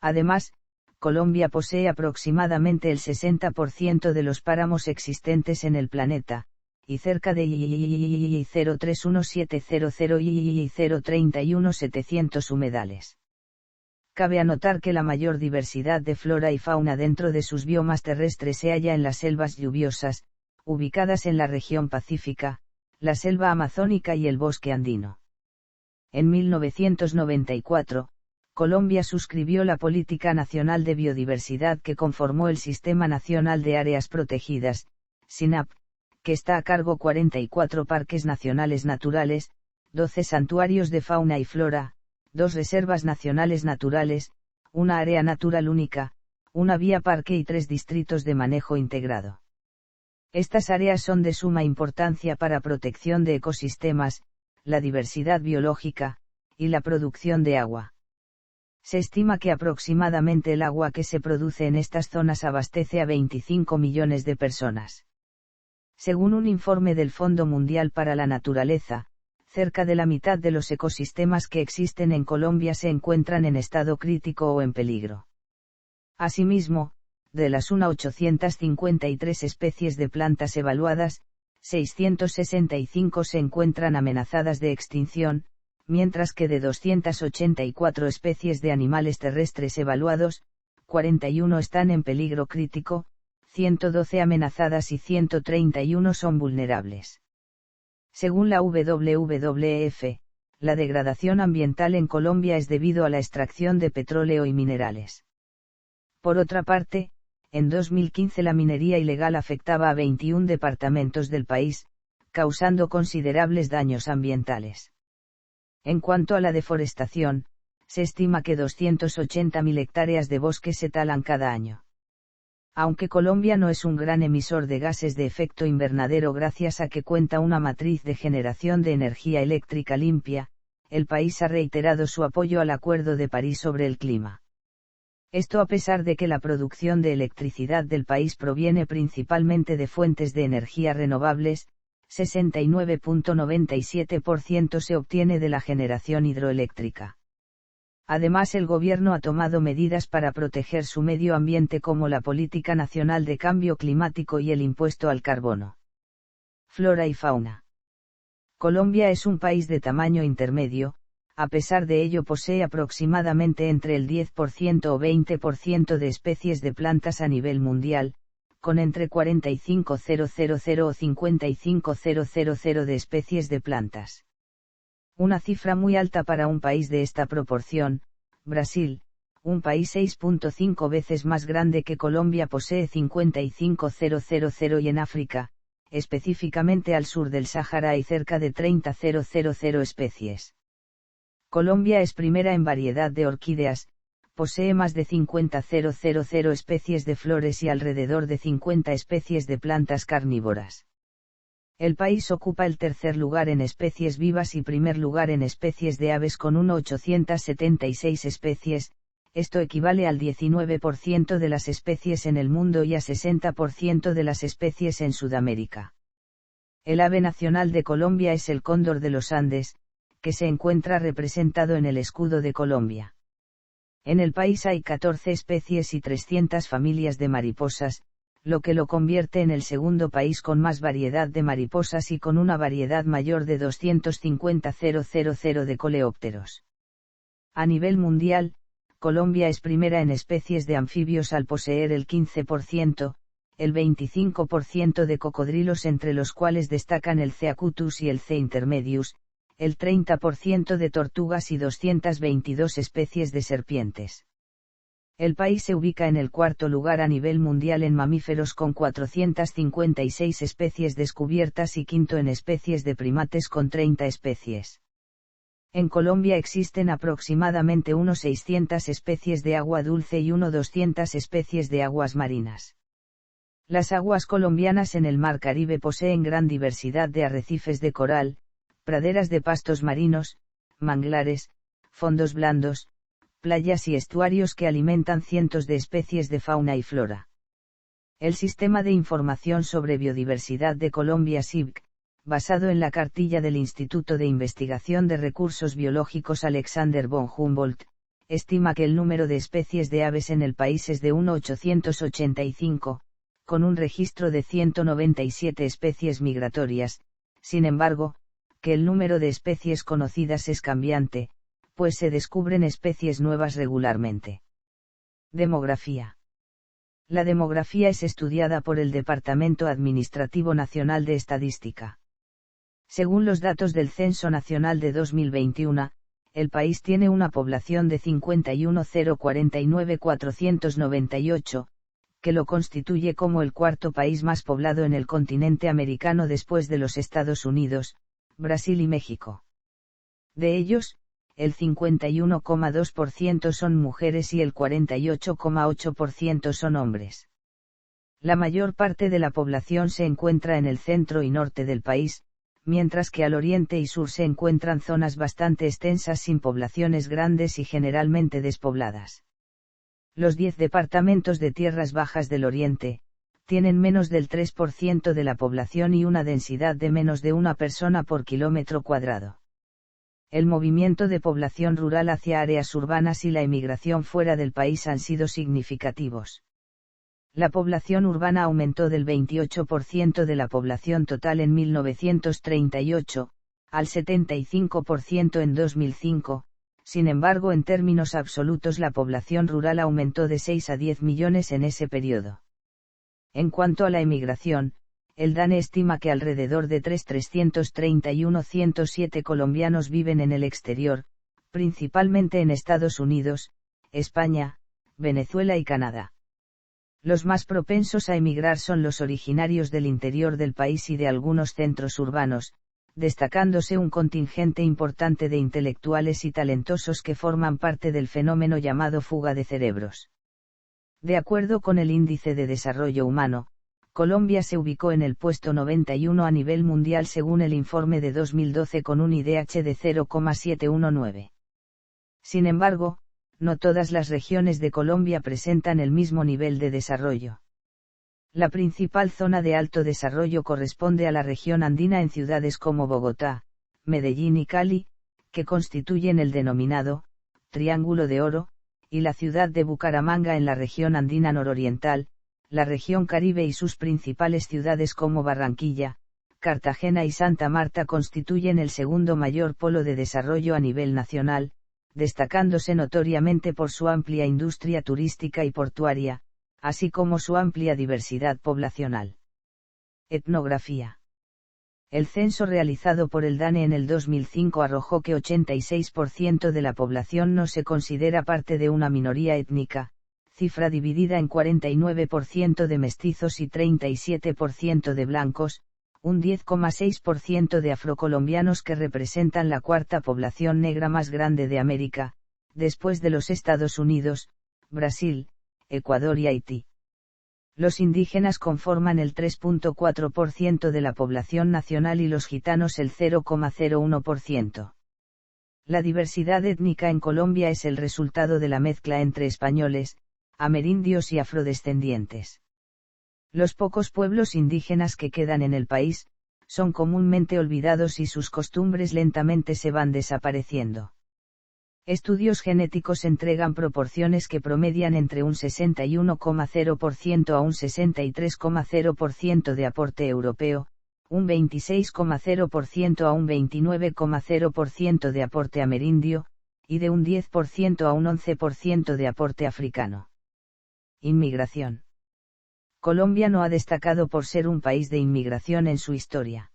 Además, Colombia posee aproximadamente el 60% de los páramos existentes en el planeta, y cerca de 031.700 y 031.700 humedales. Cabe anotar que la mayor diversidad de flora y fauna dentro de sus biomas terrestres se halla en las selvas lluviosas, ubicadas en la región pacífica, la selva amazónica y el bosque andino. En 1994, Colombia suscribió la Política Nacional de Biodiversidad que conformó el Sistema Nacional de Áreas Protegidas, SINAP, que está a cargo 44 parques nacionales naturales, 12 santuarios de fauna y flora, 2 reservas nacionales naturales, una área natural única, una vía parque y 3 distritos de manejo integrado. Estas áreas son de suma importancia para protección de ecosistemas, la diversidad biológica, y la producción de agua. Se estima que aproximadamente el agua que se produce en estas zonas abastece a 25 millones de personas. Según un informe del Fondo Mundial para la Naturaleza, cerca de la mitad de los ecosistemas que existen en Colombia se encuentran en estado crítico o en peligro. Asimismo, de las 853 especies de plantas evaluadas, 665 se encuentran amenazadas de extinción, mientras que de 284 especies de animales terrestres evaluados, 41 están en peligro crítico, 112 amenazadas y 131 son vulnerables. Según la WWF, la degradación ambiental en Colombia es debido a la extracción de petróleo y minerales. Por otra parte, en 2015 la minería ilegal afectaba a 21 departamentos del país, causando considerables daños ambientales. En cuanto a la deforestación, se estima que 280.000 hectáreas de bosque se talan cada año. Aunque Colombia no es un gran emisor de gases de efecto invernadero gracias a que cuenta una matriz de generación de energía eléctrica limpia, el país ha reiterado su apoyo al Acuerdo de París sobre el clima. Esto a pesar de que la producción de electricidad del país proviene principalmente de fuentes de energía renovables, 69.97% se obtiene de la generación hidroeléctrica. Además, el gobierno ha tomado medidas para proteger su medio ambiente como la Política Nacional de Cambio Climático y el impuesto al carbono. Flora y fauna. Colombia es un país de tamaño intermedio, a pesar de ello posee aproximadamente entre el 10% o 20% de especies de plantas a nivel mundial, con entre 45.000 o 55.000 de especies de plantas. Una cifra muy alta para un país de esta proporción. Brasil, un país 6.5 veces más grande que Colombia, posee 55.000 y en África, específicamente al sur del Sáhara, hay cerca de 30.000 especies. Colombia es primera en variedad de orquídeas, posee más de 50.000 especies de flores y alrededor de 50 especies de plantas carnívoras. El país ocupa el tercer lugar en especies vivas y primer lugar en especies de aves con 1.876 especies, esto equivale al 19% de las especies en el mundo y a 60% de las especies en Sudamérica. El ave nacional de Colombia es el cóndor de los Andes, que se encuentra representado en el escudo de Colombia. En el país hay 14 especies y 300 familias de mariposas, lo que lo convierte en el segundo país con más variedad de mariposas y con una variedad mayor de 250.000 de coleópteros. A nivel mundial, Colombia es primera en especies de anfibios al poseer el 15%, el 25% de cocodrilos, entre los cuales destacan el C. acutus y el C. intermedius, el 30% de tortugas y 222 especies de serpientes. El país se ubica en el cuarto lugar a nivel mundial en mamíferos con 456 especies descubiertas y quinto en especies de primates con 30 especies. En Colombia existen aproximadamente unos 600 especies de agua dulce y 200 especies de aguas marinas. Las aguas colombianas en el Mar Caribe poseen gran diversidad de arrecifes de coral, praderas de pastos marinos, manglares, fondos blandos, playas y estuarios que alimentan cientos de especies de fauna y flora. El Sistema de Información sobre Biodiversidad de Colombia (SIBC), basado en la cartilla del Instituto de Investigación de Recursos Biológicos Alexander von Humboldt, estima que el número de especies de aves en el país es de 1.885, con un registro de 197 especies migratorias. Sin embargo, que el número de especies conocidas es cambiante, pues se descubren especies nuevas regularmente. Demografía. La demografía es estudiada por el Departamento Administrativo Nacional de Estadística. Según los datos del Censo Nacional de 2021, el país tiene una población de 51.049.498, que lo constituye como el cuarto país más poblado en el continente americano después de los Estados Unidos, Brasil y México. De ellos, el 51,2% son mujeres y el 48,8% son hombres. La mayor parte de la población se encuentra en el centro y norte del país, mientras que al oriente y sur se encuentran zonas bastante extensas sin poblaciones grandes y generalmente despobladas. Los 10 departamentos de tierras bajas del oriente, tienen menos del 3% de la población y una densidad de menos de una persona por kilómetro cuadrado. El movimiento de población rural hacia áreas urbanas y la emigración fuera del país han sido significativos. La población urbana aumentó del 28% de la población total en 1938, al 75% en 2005, sin embargo en términos absolutos la población rural aumentó de 6 a 10 millones en ese periodo. En cuanto a la emigración, el DANE estima que alrededor de 331.107 colombianos viven en el exterior, principalmente en Estados Unidos, España, Venezuela y Canadá. Los más propensos a emigrar son los originarios del interior del país y de algunos centros urbanos, destacándose un contingente importante de intelectuales y talentosos que forman parte del fenómeno llamado fuga de cerebros. De acuerdo con el Índice de Desarrollo Humano, Colombia se ubicó en el puesto 91 a nivel mundial según el informe de 2012 con un IDH de 0,719. Sin embargo, no todas las regiones de Colombia presentan el mismo nivel de desarrollo. La principal zona de alto desarrollo corresponde a la región andina en ciudades como Bogotá, Medellín y Cali, que constituyen el denominado Triángulo de Oro, y la ciudad de Bucaramanga en la región andina nororiental, la región Caribe y sus principales ciudades como Barranquilla, Cartagena y Santa Marta constituyen el segundo mayor polo de desarrollo a nivel nacional, destacándose notoriamente por su amplia industria turística y portuaria, así como su amplia diversidad poblacional. Etnografía. El censo realizado por el DANE en el 2005 arrojó que 86% de la población no se considera parte de una minoría étnica, cifra dividida en 49% de mestizos y 37% de blancos, un 10,6% de afrocolombianos que representan la cuarta población negra más grande de América, después de los Estados Unidos, Brasil, Ecuador y Haití. Los indígenas conforman el 3,4% de la población nacional y los gitanos el 0,01%. La diversidad étnica en Colombia es el resultado de la mezcla entre españoles, amerindios y afrodescendientes. Los pocos pueblos indígenas que quedan en el país, son comúnmente olvidados y sus costumbres lentamente se van desapareciendo. Estudios genéticos entregan proporciones que promedian entre un 61,0% a un 63,0% de aporte europeo, un 26,0% a un 29,0% de aporte amerindio, y de un 10% a un 11% de aporte africano. Inmigración. Colombia no ha destacado por ser un país de inmigración en su historia.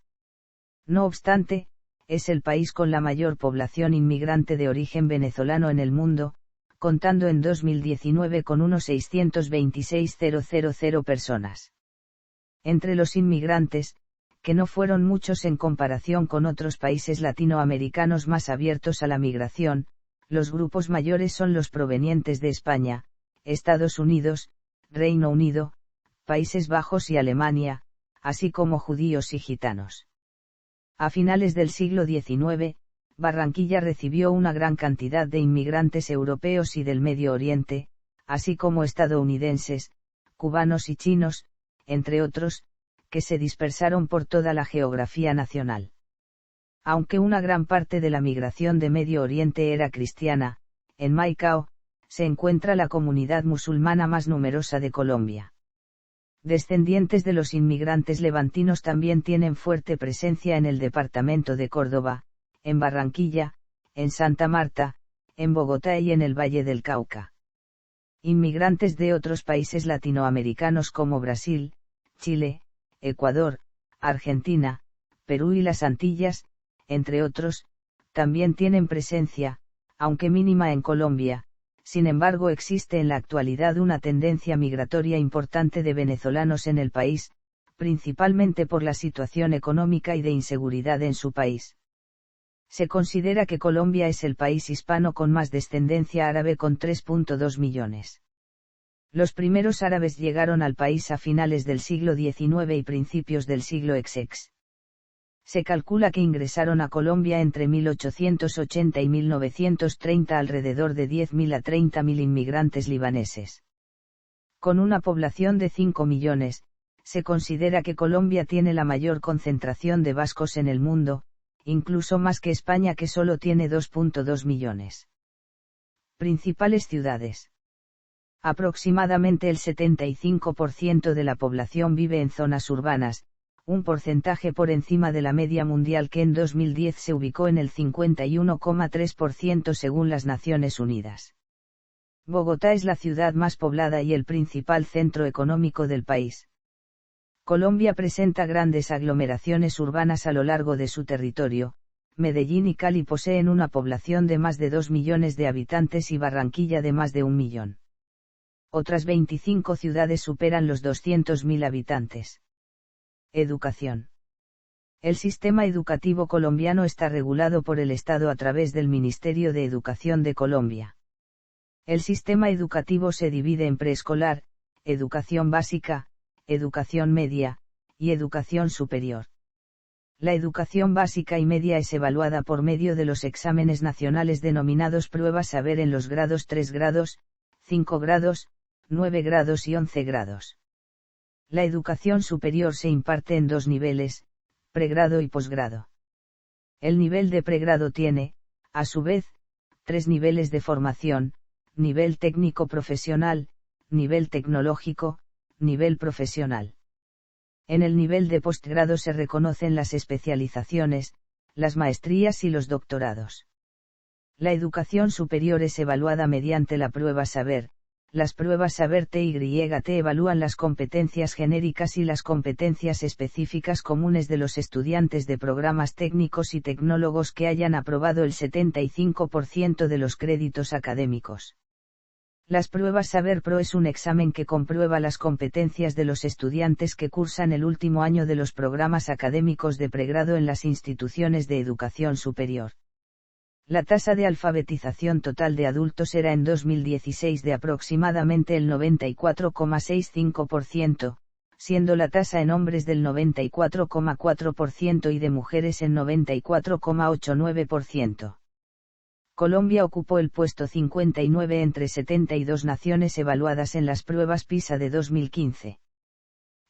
No obstante, es el país con la mayor población inmigrante de origen venezolano en el mundo, contando en 2019 con unos 626.000 personas. Entre los inmigrantes, que no fueron muchos en comparación con otros países latinoamericanos más abiertos a la migración, los grupos mayores son los provenientes de España, Estados Unidos, Reino Unido, Países Bajos y Alemania, así como judíos y gitanos. A finales del siglo XIX, Barranquilla recibió una gran cantidad de inmigrantes europeos y del Medio Oriente, así como estadounidenses, cubanos y chinos, entre otros, que se dispersaron por toda la geografía nacional. Aunque una gran parte de la migración de Medio Oriente era cristiana, en Maicao, se encuentra la comunidad musulmana más numerosa de Colombia. Descendientes de los inmigrantes levantinos también tienen fuerte presencia en el departamento de Córdoba, en Barranquilla, en Santa Marta, en Bogotá y en el Valle del Cauca. Inmigrantes de otros países latinoamericanos como Brasil, Chile, Ecuador, Argentina, Perú y las Antillas, entre otros, también tienen presencia, aunque mínima en Colombia. Sin embargo, existe en la actualidad una tendencia migratoria importante de venezolanos en el país, principalmente por la situación económica y de inseguridad en su país. Se considera que Colombia es el país hispano con más descendencia árabe con 3,2 millones. Los primeros árabes llegaron al país a finales del siglo XIX y principios del siglo XX. Se calcula que ingresaron a Colombia entre 1880 y 1930 alrededor de 10.000 a 30.000 inmigrantes libaneses. Con una población de 5 millones, se considera que Colombia tiene la mayor concentración de vascos en el mundo, incluso más que España que solo tiene 2,2 millones. Principales ciudades. Aproximadamente el 75% de la población vive en zonas urbanas, un porcentaje por encima de la media mundial que en 2010 se ubicó en el 51,3% según las Naciones Unidas. Bogotá es la ciudad más poblada y el principal centro económico del país. Colombia presenta grandes aglomeraciones urbanas a lo largo de su territorio. Medellín y Cali poseen una población de más de 2 millones de habitantes y Barranquilla de más de 1 millón. Otras 25 ciudades superan los 200.000 habitantes. Educación. El sistema educativo colombiano está regulado por el Estado a través del Ministerio de Educación de Colombia. El sistema educativo se divide en preescolar, educación básica, educación media, y educación superior. La educación básica y media es evaluada por medio de los exámenes nacionales denominados pruebas saber en los grados 3 grados, 5 grados, 9 grados y 11 grados. La educación superior se imparte en dos niveles, pregrado y posgrado. El nivel de pregrado tiene, a su vez, tres niveles de formación: nivel técnico profesional, nivel tecnológico, nivel profesional. En el nivel de posgrado se reconocen las especializaciones, las maestrías y los doctorados. La educación superior es evaluada mediante la prueba saber, Las pruebas Saber TYT evalúan las competencias genéricas y las competencias específicas comunes de los estudiantes de programas técnicos y tecnólogos que hayan aprobado el 75% de los créditos académicos. Las pruebas Saber Pro es un examen que comprueba las competencias de los estudiantes que cursan el último año de los programas académicos de pregrado en las instituciones de educación superior. La tasa de alfabetización total de adultos era en 2016 de aproximadamente el 94,65%, siendo la tasa en hombres del 94,4% y de mujeres en 94,89%. Colombia ocupó el puesto 59 entre 72 naciones evaluadas en las pruebas PISA de 2015.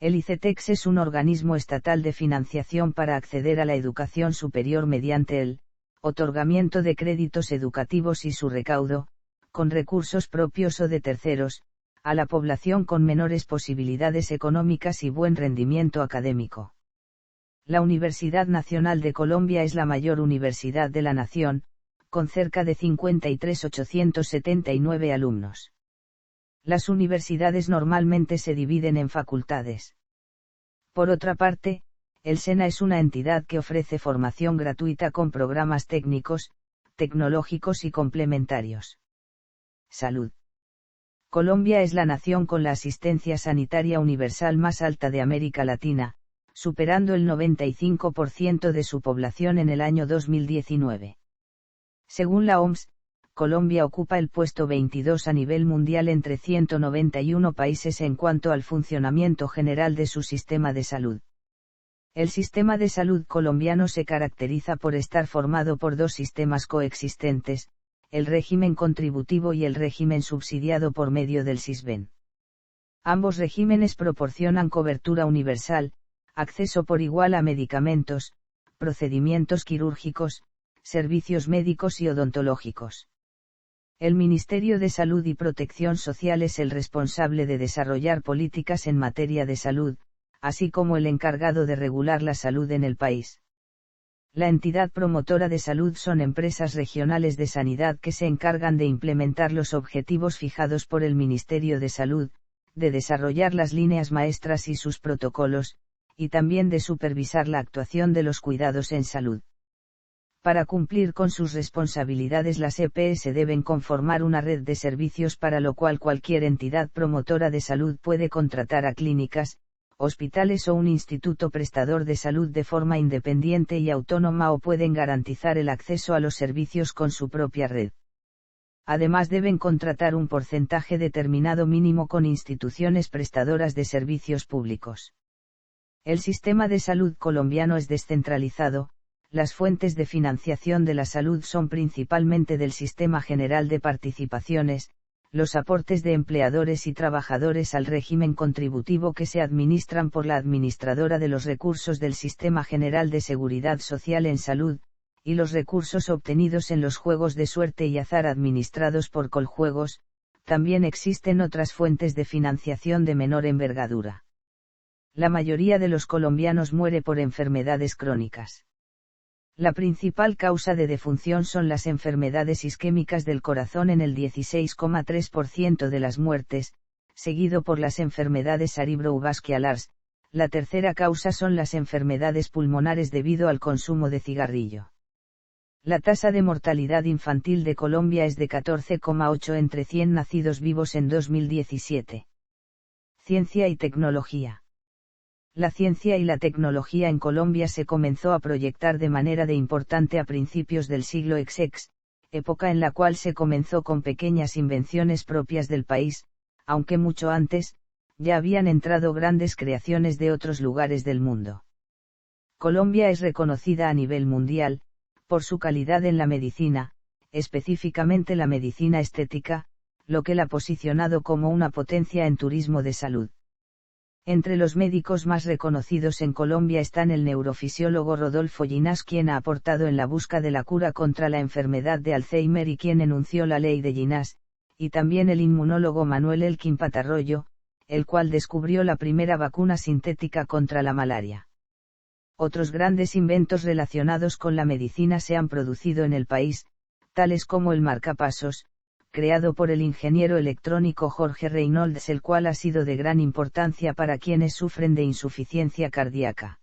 El ICETEX es un organismo estatal de financiación para acceder a la educación superior mediante el otorgamiento de créditos educativos y su recaudo, con recursos propios o de terceros, a la población con menores posibilidades económicas y buen rendimiento académico. La Universidad Nacional de Colombia es la mayor universidad de la nación, con cerca de 53.879 alumnos. Las universidades normalmente se dividen en facultades. Por otra parte, el SENA es una entidad que ofrece formación gratuita con programas técnicos, tecnológicos y complementarios. Salud. Colombia es la nación con la asistencia sanitaria universal más alta de América Latina, superando el 95% de su población en el año 2019. Según la OMS, Colombia ocupa el puesto 22 a nivel mundial entre 191 países en cuanto al funcionamiento general de su sistema de salud. El sistema de salud colombiano se caracteriza por estar formado por dos sistemas coexistentes, el régimen contributivo y el régimen subsidiado por medio del SISBEN. Ambos regímenes proporcionan cobertura universal, acceso por igual a medicamentos, procedimientos quirúrgicos, servicios médicos y odontológicos. El Ministerio de Salud y Protección Social es el responsable de desarrollar políticas en materia de salud, así como el encargado de regular la salud en el país. La entidad promotora de salud son empresas regionales de sanidad que se encargan de implementar los objetivos fijados por el Ministerio de Salud, de desarrollar las líneas maestras y sus protocolos, y también de supervisar la actuación de los cuidados en salud. Para cumplir con sus responsabilidades, las EPS deben conformar una red de servicios, para lo cual cualquier entidad promotora de salud puede contratar a clínicas, hospitales o un instituto prestador de salud de forma independiente y autónoma, o pueden garantizar el acceso a los servicios con su propia red. Además, deben contratar un porcentaje determinado mínimo con instituciones prestadoras de servicios públicos. El sistema de salud colombiano es descentralizado. Las fuentes de financiación de la salud son principalmente del Sistema General de Participaciones, los aportes de empleadores y trabajadores al régimen contributivo que se administran por la administradora de los recursos del Sistema General de Seguridad Social en Salud, y los recursos obtenidos en los juegos de suerte y azar administrados por Coljuegos. También existen otras fuentes de financiación de menor envergadura. La mayoría de los colombianos muere por enfermedades crónicas. La principal causa de defunción son las enfermedades isquémicas del corazón en el 16,3% de las muertes, seguido por las enfermedades cerebrovasculares. La tercera causa son las enfermedades pulmonares debido al consumo de cigarrillo. La tasa de mortalidad infantil de Colombia es de 14,8 entre 100 nacidos vivos en 2017. Ciencia y tecnología. La ciencia y la tecnología en Colombia se comenzó a proyectar de manera importante a principios del siglo XX, época en la cual se comenzó con pequeñas invenciones propias del país, aunque mucho antes, ya habían entrado grandes creaciones de otros lugares del mundo. Colombia es reconocida a nivel mundial, por su calidad en la medicina, específicamente la medicina estética, lo que la ha posicionado como una potencia en turismo de salud. Entre los médicos más reconocidos en Colombia están el neurofisiólogo Rodolfo Ginás, quien ha aportado en la busca de la cura contra la enfermedad de Alzheimer y quien enunció la ley de Ginás, y también el inmunólogo Manuel Elkin Patarroyo, el cual descubrió la primera vacuna sintética contra la malaria. Otros grandes inventos relacionados con la medicina se han producido en el país, tales como el marcapasos, creado por el ingeniero electrónico Jorge Reynolds, el cual ha sido de gran importancia para quienes sufren de insuficiencia cardíaca.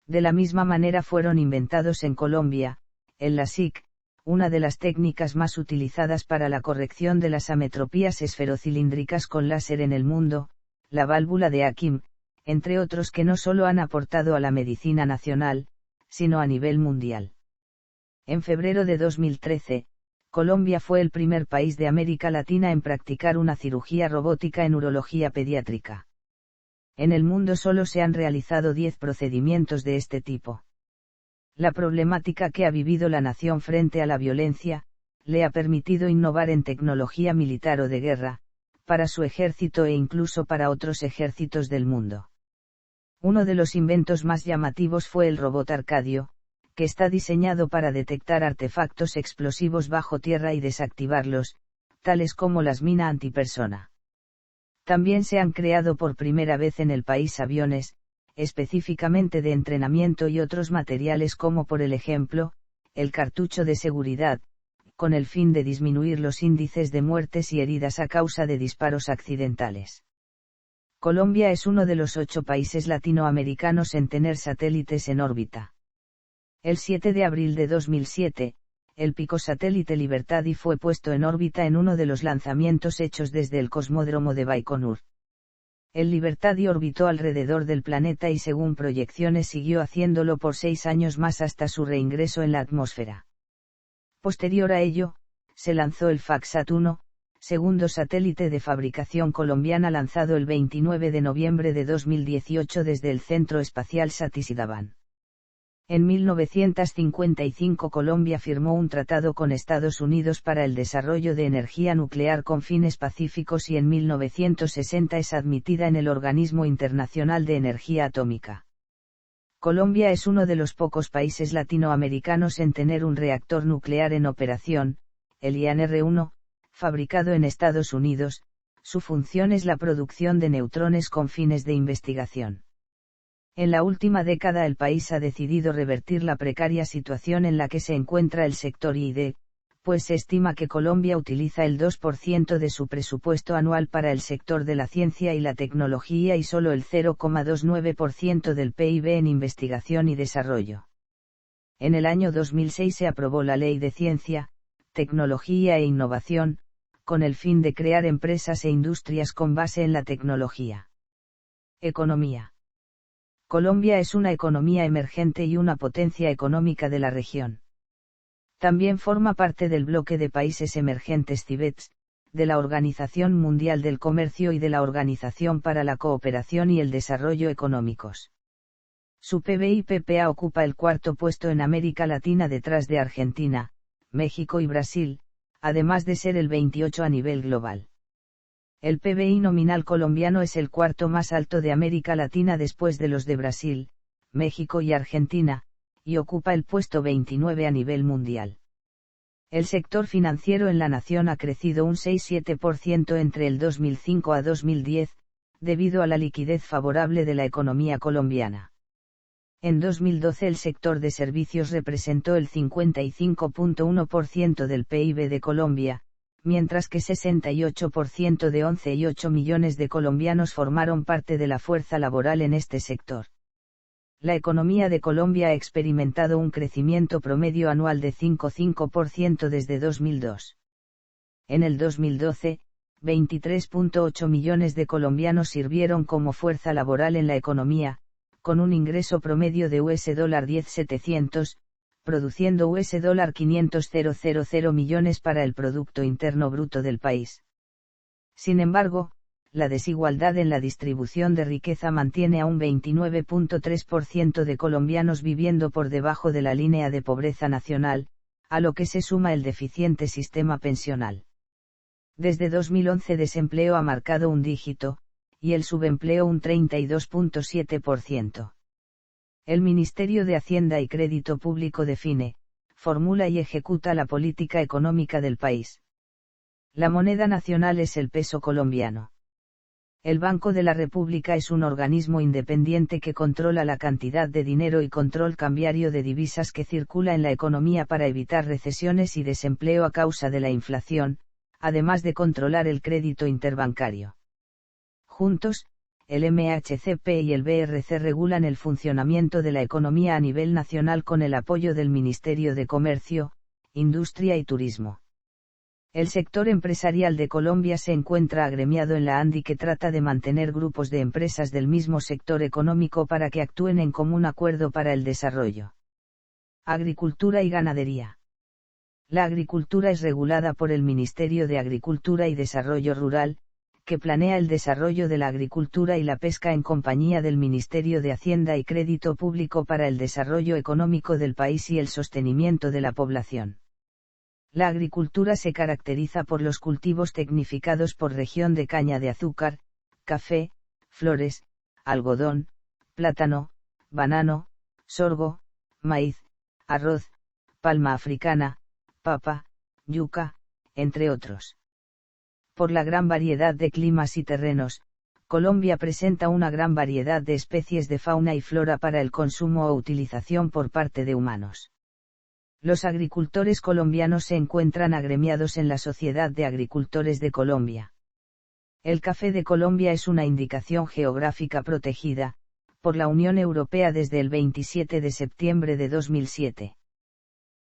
De la misma manera fueron inventados en Colombia, el LASIK, una de las técnicas más utilizadas para la corrección de las ametropías esferocilíndricas con láser en el mundo, la válvula de Hakim, entre otros que no solo han aportado a la medicina nacional, sino a nivel mundial. En febrero de 2013, Colombia fue el primer país de América Latina en practicar una cirugía robótica en urología pediátrica. En el mundo solo se han realizado 10 procedimientos de este tipo. La problemática que ha vivido la nación frente a la violencia, le ha permitido innovar en tecnología militar o de guerra, para su ejército e incluso para otros ejércitos del mundo. Uno de los inventos más llamativos fue el robot Arcadio, que está diseñado para detectar artefactos explosivos bajo tierra y desactivarlos, tales como las minas antipersona. También se han creado por primera vez en el país aviones, específicamente de entrenamiento y otros materiales como por ejemplo, el cartucho de seguridad, con el fin de disminuir los índices de muertes y heridas a causa de disparos accidentales. Colombia es uno de los 8 países latinoamericanos en tener satélites en órbita. El 7 de abril de 2007, el picosatélite Libertadi fue puesto en órbita en uno de los lanzamientos hechos desde el cosmódromo de Baikonur. El Libertadi orbitó alrededor del planeta y según proyecciones siguió haciéndolo por 6 años más hasta su reingreso en la atmósfera. Posterior a ello, se lanzó el FACSAT-1, segundo satélite de fabricación colombiana lanzado el 29 de noviembre de 2018 desde el Centro Espacial Satisdaban. En 1955 Colombia firmó un tratado con Estados Unidos para el desarrollo de energía nuclear con fines pacíficos y en 1960 es admitida en el Organismo Internacional de Energía Atómica. Colombia es uno de los pocos países latinoamericanos en tener un reactor nuclear en operación, el IANR-1, fabricado en Estados Unidos. Su función es la producción de neutrones con fines de investigación. En la última década el país ha decidido revertir la precaria situación en la que se encuentra el sector I+D, pues se estima que Colombia utiliza el 2% de su presupuesto anual para el sector de la ciencia y la tecnología y solo el 0,29% del PIB en investigación y desarrollo. En el año 2006 se aprobó la Ley de Ciencia, Tecnología e Innovación, con el fin de crear empresas e industrias con base en la tecnología. Economía. Colombia es una economía emergente y una potencia económica de la región. También forma parte del bloque de países emergentes CIBECS, de la Organización Mundial del Comercio y de la Organización para la Cooperación y el Desarrollo Económicos. Su PBI-PPA ocupa el 4º puesto en América Latina detrás de Argentina, México y Brasil, además de ser el 28 a nivel global. El PBI nominal colombiano es el 4º más alto de América Latina después de los de Brasil, México y Argentina, y ocupa el puesto 29 a nivel mundial. El sector financiero en la nación ha crecido un 6,7% entre el 2005 a 2010, debido a la liquidez favorable de la economía colombiana. En 2012 el sector de servicios representó el 55,1% del PIB de Colombia, mientras que 68% de 11,8 millones de colombianos formaron parte de la fuerza laboral en este sector. La economía de Colombia ha experimentado un crecimiento promedio anual de 5,5% desde 2002. En el 2012, 23,8 millones de colombianos sirvieron como fuerza laboral en la economía, con un ingreso promedio de $10,700, produciendo $500,000 millones para el Producto Interno Bruto del país. Sin embargo, la desigualdad en la distribución de riqueza mantiene a un 29,3% de colombianos viviendo por debajo de la línea de pobreza nacional, a lo que se suma el deficiente sistema pensional. Desde 2011 desempleo ha marcado un dígito, y el subempleo un 32,7%. El Ministerio de Hacienda y Crédito Público define, formula y ejecuta la política económica del país. La moneda nacional es el peso colombiano. El Banco de la República es un organismo independiente que controla la cantidad de dinero y control cambiario de divisas que circula en la economía para evitar recesiones y desempleo a causa de la inflación, además de controlar el crédito interbancario. Juntos, el MHCP y el BRC regulan el funcionamiento de la economía a nivel nacional con el apoyo del Ministerio de Comercio, Industria y Turismo. El sector empresarial de Colombia se encuentra agremiado en la ANDI, que trata de mantener grupos de empresas del mismo sector económico para que actúen en común acuerdo para el desarrollo. Agricultura y ganadería. La agricultura es regulada por el Ministerio de Agricultura y Desarrollo Rural, que planea el desarrollo de la agricultura y la pesca en compañía del Ministerio de Hacienda y Crédito Público para el desarrollo económico del país y el sostenimiento de la población. La agricultura se caracteriza por los cultivos tecnificados por región de caña de azúcar, café, flores, algodón, plátano, banano, sorgo, maíz, arroz, palma africana, papa, yuca, entre otros. Por la gran variedad de climas y terrenos, Colombia presenta una gran variedad de especies de fauna y flora para el consumo o utilización por parte de humanos. Los agricultores colombianos se encuentran agremiados en la Sociedad de Agricultores de Colombia. El café de Colombia es una indicación geográfica protegida, por la Unión Europea desde el 27 de septiembre de 2007.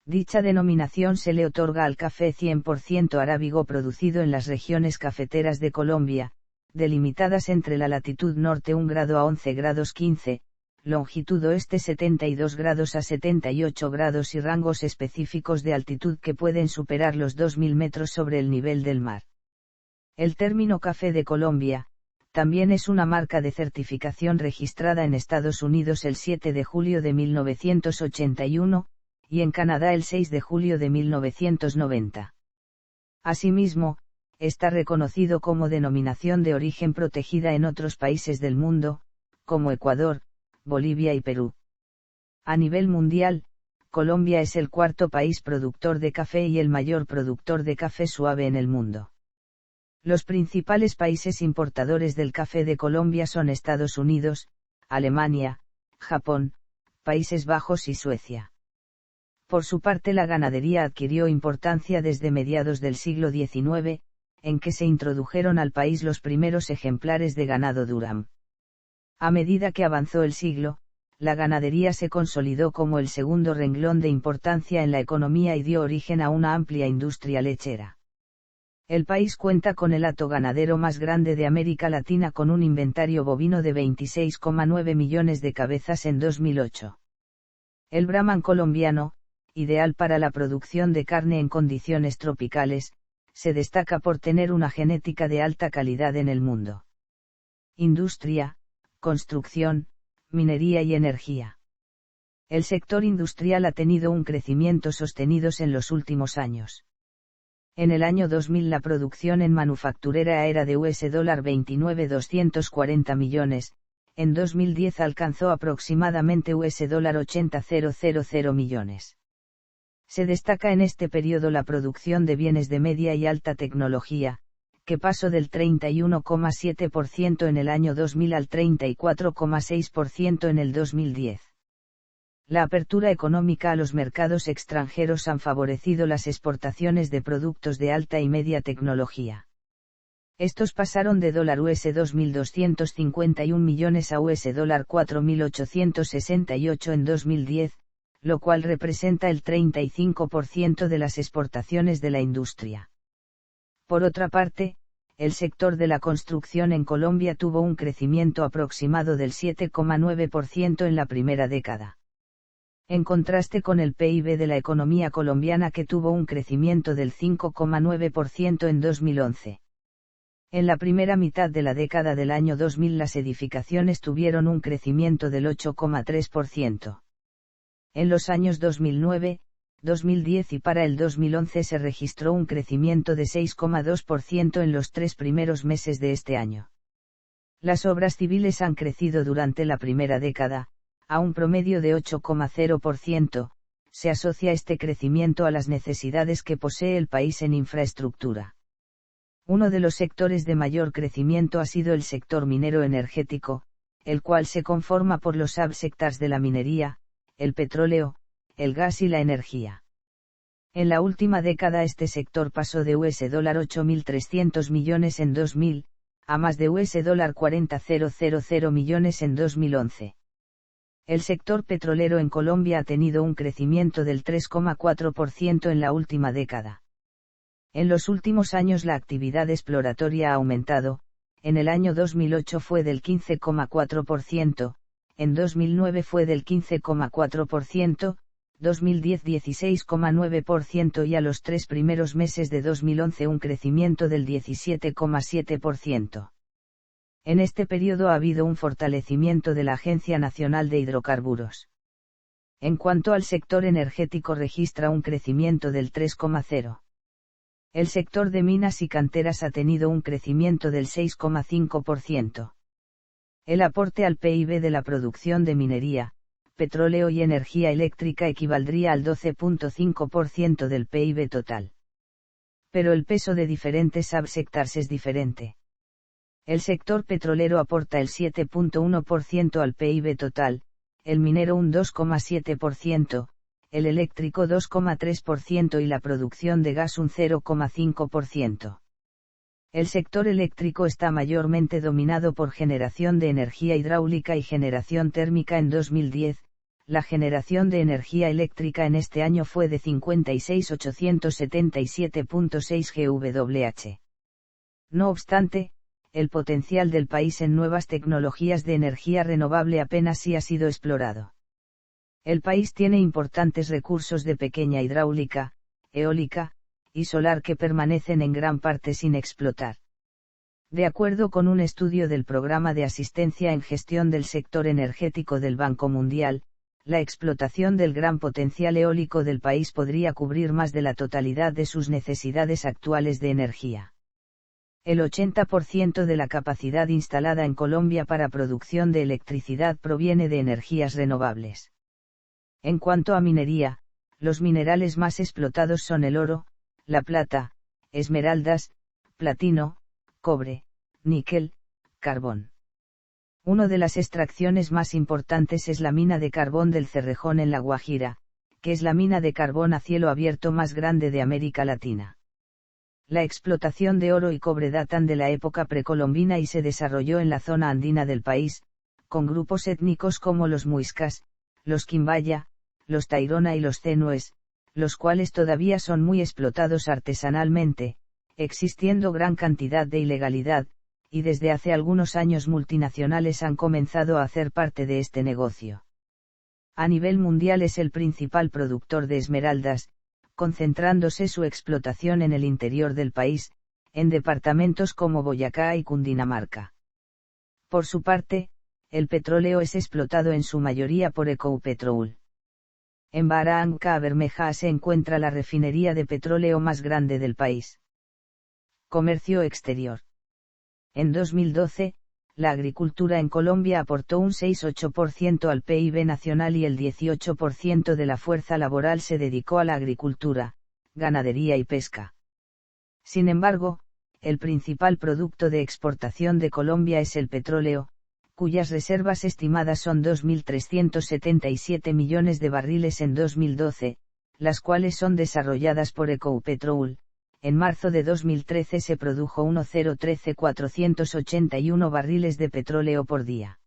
Dicha denominación se le otorga al café 100% arábigo producido en las regiones cafeteras de Colombia, delimitadas entre la latitud norte 1 grado a 11 grados 15, longitud oeste 72 grados a 78 grados y rangos específicos de altitud que pueden superar los 2.000 metros sobre el nivel del mar. El término Café de Colombia, también es una marca de certificación registrada en Estados Unidos el 7 de julio de 1981, y en Canadá el 6 de julio de 1990. Asimismo, está reconocido como denominación de origen protegida en otros países del mundo, como Ecuador, Bolivia y Perú. A nivel mundial, Colombia es el cuarto país productor de café y el mayor productor de café suave en el mundo. Los principales países importadores del café de Colombia son Estados Unidos, Alemania, Japón, Países Bajos y Suecia. Por su parte, la ganadería adquirió importancia desde mediados del siglo XIX, en que se introdujeron al país los primeros ejemplares de ganado Durham. A medida que avanzó el siglo, la ganadería se consolidó como el segundo renglón de importancia en la economía y dio origen a una amplia industria lechera. El país cuenta con el hato ganadero más grande de América Latina, con un inventario bovino de 26,9 millones de cabezas en 2008. El Brahman colombiano, ideal para la producción de carne en condiciones tropicales, se destaca por tener una genética de alta calidad en el mundo. Industria, construcción, minería y energía. El sector industrial ha tenido un crecimiento sostenido en los últimos años. En el año 2000 la producción en manufacturera era de $29.240 millones, en 2010 alcanzó aproximadamente $80.000 millones. Se destaca en este periodo la producción de bienes de media y alta tecnología, que pasó del 31,7% en el año 2000 al 34,6% en el 2010. La apertura económica a los mercados extranjeros han favorecido las exportaciones de productos de alta y media tecnología. Estos pasaron de $2.251 millones a $4.868 en 2010, lo cual representa el 35% de las exportaciones de la industria. Por otra parte, el sector de la construcción en Colombia tuvo un crecimiento aproximado del 7,9% en la primera década. En contraste con el PIB de la economía colombiana, que tuvo un crecimiento del 5,9% en 2011. En la primera mitad de la década del año 2000 las edificaciones tuvieron un crecimiento del 8,3%. En los años 2009, 2010 y para el 2011 se registró un crecimiento de 6,2% en los 3 primeros meses de este año. Las obras civiles han crecido durante la primera década, a un promedio de 8,0%, se asocia este crecimiento a las necesidades que posee el país en infraestructura. Uno de los sectores de mayor crecimiento ha sido el sector minero energético, el cual se conforma por los subsectores de la minería, el petróleo, el gas y la energía. En la última década este sector pasó de $8.300 millones en 2000, a más de $40.000 millones en 2011. El sector petrolero en Colombia ha tenido un crecimiento del 3,4% en la última década. En los últimos años la actividad exploratoria ha aumentado, en el año 2008 fue del 15,4%, en 2009 fue del 15,4%, 2010 16,9% y a los 3 primeros meses de 2011 un crecimiento del 17,7%. En este periodo ha habido un fortalecimiento de la Agencia Nacional de Hidrocarburos. En cuanto al sector energético registra un crecimiento del 3,0%. El sector de minas y canteras ha tenido un crecimiento del 6,5%. El aporte al PIB de la producción de minería, petróleo y energía eléctrica equivaldría al 12,5% del PIB total. Pero el peso de diferentes subsectores es diferente. El sector petrolero aporta el 7,1% al PIB total, el minero un 2,7%, el eléctrico 2,3% y la producción de gas un 0,5%. El sector eléctrico está mayormente dominado por generación de energía hidráulica y generación térmica en 2010, la generación de energía eléctrica en este año fue de 56.877,6 GWh. No obstante, el potencial del país en nuevas tecnologías de energía renovable apenas sí ha sido explorado. El país tiene importantes recursos de pequeña hidráulica, eólica, y solar que permanecen en gran parte sin explotar. De acuerdo con un estudio del Programa de Asistencia en Gestión del Sector Energético del Banco Mundial, la explotación del gran potencial eólico del país podría cubrir más de la totalidad de sus necesidades actuales de energía. El 80% de la capacidad instalada en Colombia para producción de electricidad proviene de energías renovables. En cuanto a minería, los minerales más explotados son el oro, la plata, esmeraldas, platino, cobre, níquel, carbón. Una de las extracciones más importantes es la mina de carbón del Cerrejón en La Guajira, que es la mina de carbón a cielo abierto más grande de América Latina. La explotación de oro y cobre datan de la época precolombina y se desarrolló en la zona andina del país, con grupos étnicos como los muiscas, los quimbaya, los tairona y los tenues, los cuales todavía son muy explotados artesanalmente, existiendo gran cantidad de ilegalidad, y desde hace algunos años multinacionales han comenzado a hacer parte de este negocio. A nivel mundial es el principal productor de esmeraldas, concentrándose su explotación en el interior del país, en departamentos como Boyacá y Cundinamarca. Por su parte, el petróleo es explotado en su mayoría por Ecopetrol. En Barranca Bermeja se encuentra la refinería de petróleo más grande del país. Comercio exterior. En 2012, la agricultura en Colombia aportó un 6,8% al PIB nacional y el 18% de la fuerza laboral se dedicó a la agricultura, ganadería y pesca. Sin embargo, el principal producto de exportación de Colombia es el petróleo, cuyas reservas estimadas son 2.377 millones de barriles en 2012, las cuales son desarrolladas por Ecopetrol. En marzo de 2013 se produjo 1.013.481 barriles de petróleo por día.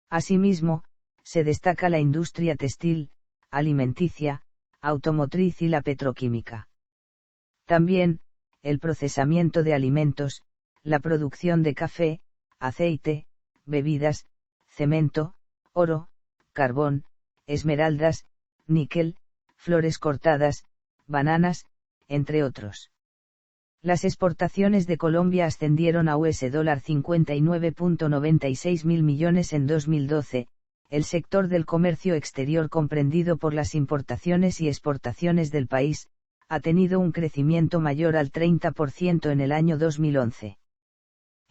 Asimismo, se destaca la industria textil, alimenticia, automotriz y la petroquímica. También, el procesamiento de alimentos, la producción de café, aceite, bebidas, cemento, oro, carbón, esmeraldas, níquel, flores cortadas, bananas, entre otros. Las exportaciones de Colombia ascendieron a $59,96 mil millones en 2012, el sector del comercio exterior comprendido por las importaciones y exportaciones del país, ha tenido un crecimiento mayor al 30% en el año 2011.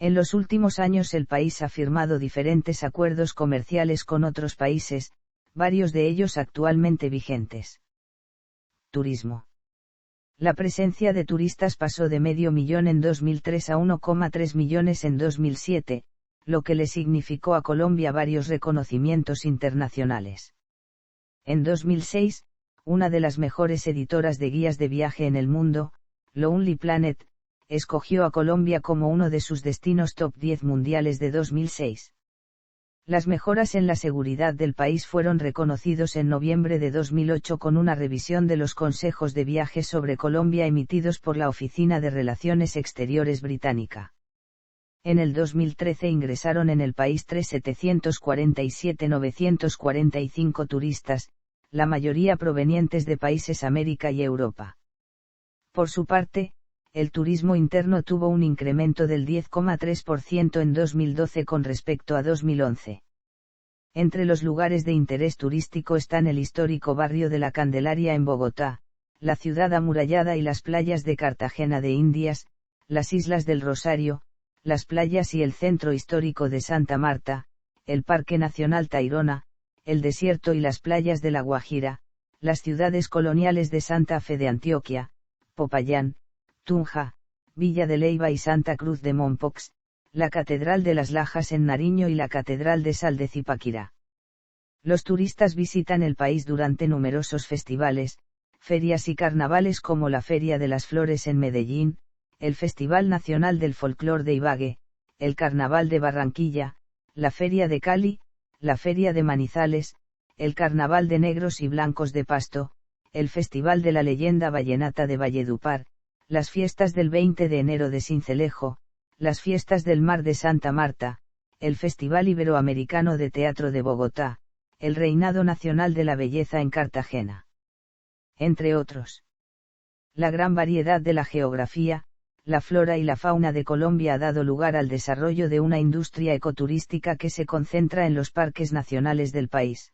En los últimos años el país ha firmado diferentes acuerdos comerciales con otros países, varios de ellos actualmente vigentes. Turismo. La presencia de turistas pasó de 500.000 en 2003 a 1,3 millones en 2007, lo que le significó a Colombia varios reconocimientos internacionales. En 2006, una de las mejores editoras de guías de viaje en el mundo, Lonely Planet, escogió a Colombia como uno de sus destinos top 10 mundiales de 2006. Las mejoras en la seguridad del país fueron reconocidos en noviembre de 2008 con una revisión de los consejos de viaje sobre Colombia emitidos por la Oficina de Relaciones Exteriores británica. En el 2013 ingresaron en el país 3.747.945 turistas, la mayoría provenientes de países América y Europa. Por su parte, el turismo interno tuvo un incremento del 10,3% en 2012 con respecto a 2011. Entre los lugares de interés turístico están el histórico barrio de la Candelaria en Bogotá, la ciudad amurallada y las playas de Cartagena de Indias, las Islas del Rosario, las playas y el centro histórico de Santa Marta, el Parque Nacional Tayrona, el desierto y las playas de La Guajira, las ciudades coloniales de Santa Fe de Antioquia, Popayán, Tunja, Villa de Leyva y Santa Cruz de Mompox, la Catedral de las Lajas en Nariño y la Catedral de Sal de Zipaquirá. Los turistas visitan el país durante numerosos festivales, ferias y carnavales como la Feria de las Flores en Medellín, el Festival Nacional del Folclor de Ibagué, el Carnaval de Barranquilla, la Feria de Cali, la Feria de Manizales, el Carnaval de Negros y Blancos de Pasto, el Festival de la Leyenda Vallenata de Valledupar, las fiestas del 20 de enero de Sincelejo, las fiestas del Mar de Santa Marta, el Festival Iberoamericano de Teatro de Bogotá, el Reinado Nacional de la Belleza en Cartagena. Entre otros. La gran variedad de la geografía, la flora y la fauna de Colombia ha dado lugar al desarrollo de una industria ecoturística que se concentra en los parques nacionales del país.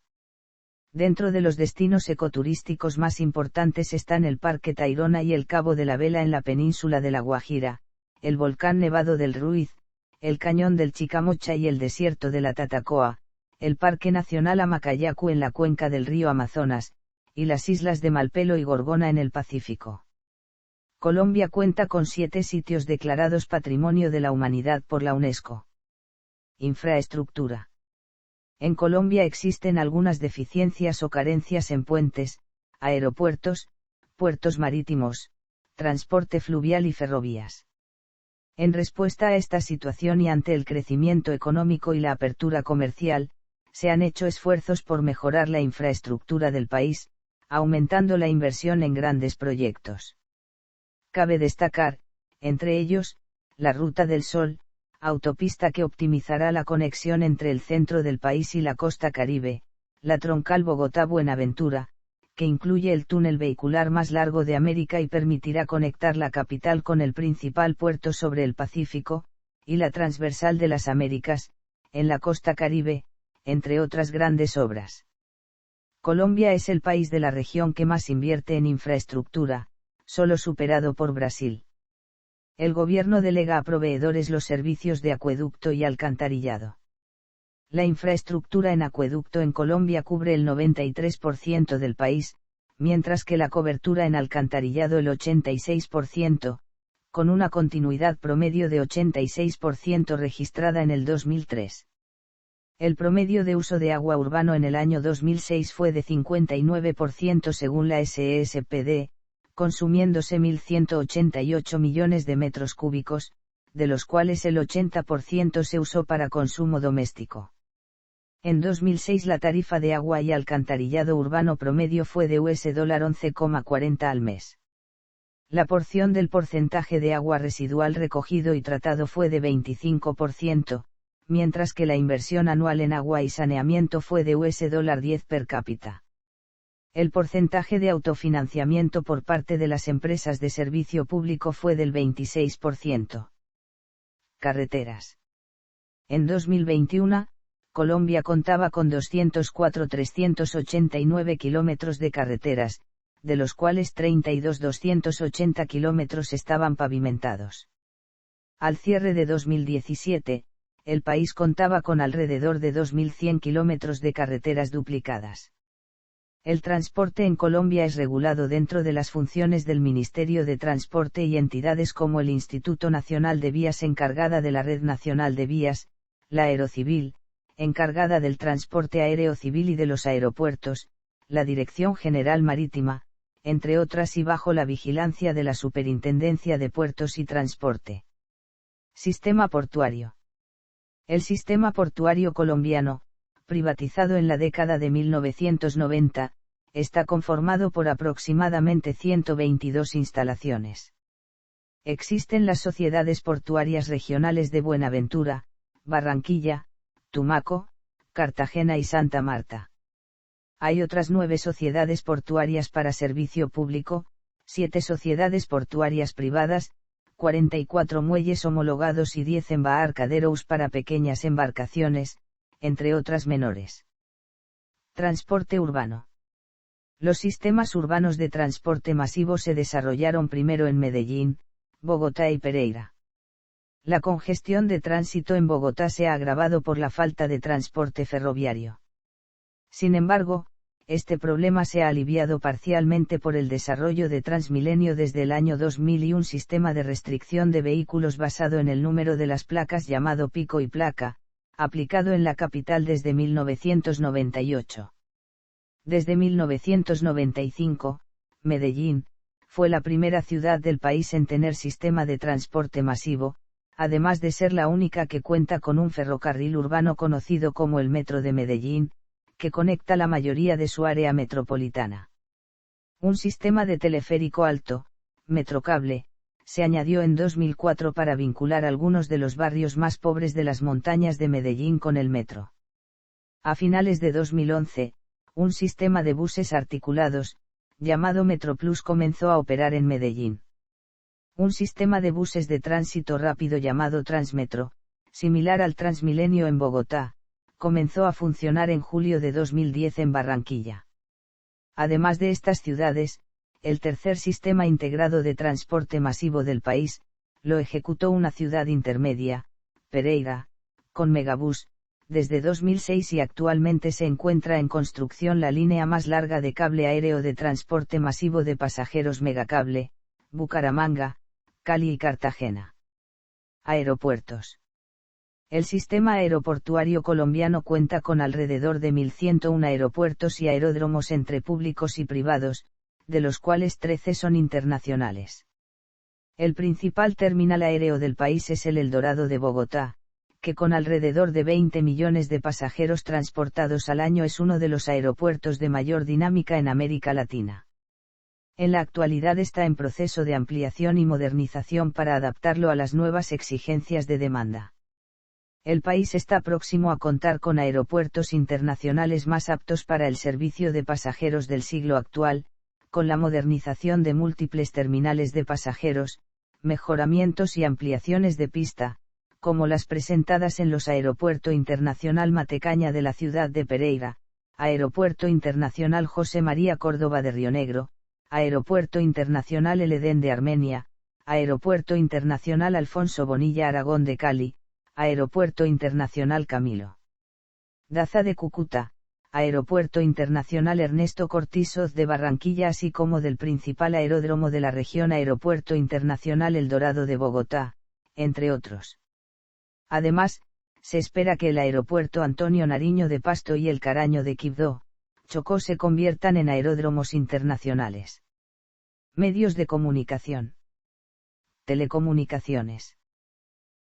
Dentro de los destinos ecoturísticos más importantes están el Parque Tayrona y el Cabo de la Vela en la península de La Guajira, el volcán Nevado del Ruiz, el Cañón del Chicamocha y el desierto de la Tatacoa, el Parque Nacional Amacayacu en la cuenca del río Amazonas, y las islas de Malpelo y Gorgona en el Pacífico. Colombia cuenta con 7 sitios declarados Patrimonio de la Humanidad por la UNESCO. Infraestructura. En Colombia existen algunas deficiencias o carencias en puentes, aeropuertos, puertos marítimos, transporte fluvial y ferrovías. En respuesta a esta situación y ante el crecimiento económico y la apertura comercial, se han hecho esfuerzos por mejorar la infraestructura del país, aumentando la inversión en grandes proyectos. Cabe destacar, entre ellos, la Ruta del Sol, autopista que optimizará la conexión entre el centro del país y la costa Caribe, la troncal Bogotá-Buenaventura, que incluye el túnel vehicular más largo de América y permitirá conectar la capital con el principal puerto sobre el Pacífico, y la transversal de las Américas, en la costa Caribe, entre otras grandes obras. Colombia es el país de la región que más invierte en infraestructura, solo superado por Brasil. El gobierno delega a proveedores los servicios de acueducto y alcantarillado. La infraestructura en acueducto en Colombia cubre el 93% del país, mientras que la cobertura en alcantarillado el 86%, con una continuidad promedio de 86% registrada en el 2003. El promedio de uso de agua urbano en el año 2006 fue de 59% según la SESPD, consumiéndose 1.188 millones de metros cúbicos, de los cuales el 80% se usó para consumo doméstico. En 2006 la tarifa de agua y alcantarillado urbano promedio fue de $11,40 al mes. La porción del porcentaje de agua residual recogido y tratado fue de 25%, mientras que la inversión anual en agua y saneamiento fue de $10 per cápita. El porcentaje de autofinanciamiento por parte de las empresas de servicio público fue del 26%. Carreteras. En 2021, Colombia contaba con 204.389 kilómetros de carreteras, de los cuales 32.280 kilómetros estaban pavimentados. Al cierre de 2017, el país contaba con alrededor de 2.100 kilómetros de carreteras duplicadas. El transporte en Colombia es regulado dentro de las funciones del Ministerio de Transporte y entidades como el Instituto Nacional de Vías encargada de la Red Nacional de Vías, la Aerocivil, encargada del transporte aéreo civil y de los aeropuertos, la Dirección General Marítima, entre otras y bajo la vigilancia de la Superintendencia de Puertos y Transporte. Sistema portuario. El sistema portuario colombiano, privatizado en la década de 1990, está conformado por aproximadamente 122 instalaciones. Existen las sociedades portuarias regionales de Buenaventura, Barranquilla, Tumaco, Cartagena y Santa Marta. Hay otras 9 sociedades portuarias para servicio público, 7 sociedades portuarias privadas, 44 muelles homologados y 10 embarcaderos para pequeñas embarcaciones, entre otras menores. Transporte urbano. Los sistemas urbanos de transporte masivo se desarrollaron primero en Medellín, Bogotá y Pereira. La congestión de tránsito en Bogotá se ha agravado por la falta de transporte ferroviario. Sin embargo, este problema se ha aliviado parcialmente por el desarrollo de Transmilenio desde el año 2000 y un sistema de restricción de vehículos basado en el número de las placas llamado pico y placa, aplicado en la capital desde 1998. Desde 1995, Medellín, fue la primera ciudad del país en tener sistema de transporte masivo, además de ser la única que cuenta con un ferrocarril urbano conocido como el Metro de Medellín, que conecta la mayoría de su área metropolitana. Un sistema de teleférico alto, Metrocable, se añadió en 2004 para vincular algunos de los barrios más pobres de las montañas de Medellín con el metro. A finales de 2011, un sistema de buses articulados, llamado Metroplus comenzó a operar en Medellín. Un sistema de buses de tránsito rápido llamado Transmetro, similar al Transmilenio en Bogotá, comenzó a funcionar en julio de 2010 en Barranquilla. Además de estas ciudades, el tercer sistema integrado de transporte masivo del país, lo ejecutó una ciudad intermedia, Pereira, con Megabús, desde 2006 y actualmente se encuentra en construcción la línea más larga de cable aéreo de transporte masivo de pasajeros Megacable, Bucaramanga, Cali y Cartagena. Aeropuertos. El sistema aeroportuario colombiano cuenta con alrededor de 1.101 aeropuertos y aeródromos entre públicos y privados, de los cuales 13 son internacionales. El principal terminal aéreo del país es el El Dorado de Bogotá, que con alrededor de 20 millones de pasajeros transportados al año es uno de los aeropuertos de mayor dinámica en América Latina. En la actualidad está en proceso de ampliación y modernización para adaptarlo a las nuevas exigencias de demanda. El país está próximo a contar con aeropuertos internacionales más aptos para el servicio de pasajeros del siglo actual, con la modernización de múltiples terminales de pasajeros, mejoramientos y ampliaciones de pista, como las presentadas en los Aeropuerto Internacional Matecaña de la ciudad de Pereira, Aeropuerto Internacional José María Córdoba de Rionegro, Aeropuerto Internacional El Edén de Armenia, Aeropuerto Internacional Alfonso Bonilla Aragón de Cali, Aeropuerto Internacional Camilo Daza de Cúcuta, Aeropuerto Internacional Ernesto Cortizos de Barranquilla así como del principal aeródromo de la región Aeropuerto Internacional El Dorado de Bogotá, entre otros. Además, se espera que el Aeropuerto Antonio Nariño de Pasto y el Caraño de Quibdó, Chocó se conviertan en aeródromos internacionales. Medios de comunicación. Telecomunicaciones.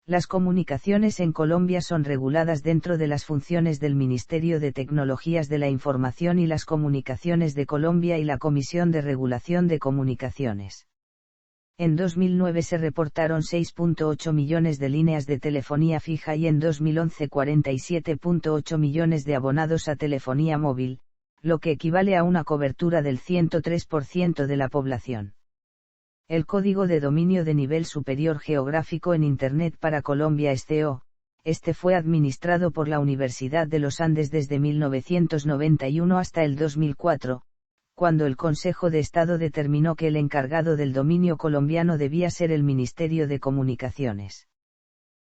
Las comunicaciones en Colombia son reguladas dentro de las funciones del Ministerio de Tecnologías de la Información y las Comunicaciones de Colombia y la Comisión de Regulación de Comunicaciones. En 2009 se reportaron 6.8 millones de líneas de telefonía fija y en 2011 47.8 millones de abonados a telefonía móvil, lo que equivale a una cobertura del 103% de la población. El Código de Dominio de Nivel Superior Geográfico en Internet para Colombia (SCO), este fue administrado por la Universidad de los Andes desde 1991 hasta el 2004, cuando el Consejo de Estado determinó que el encargado del dominio colombiano debía ser el Ministerio de Comunicaciones.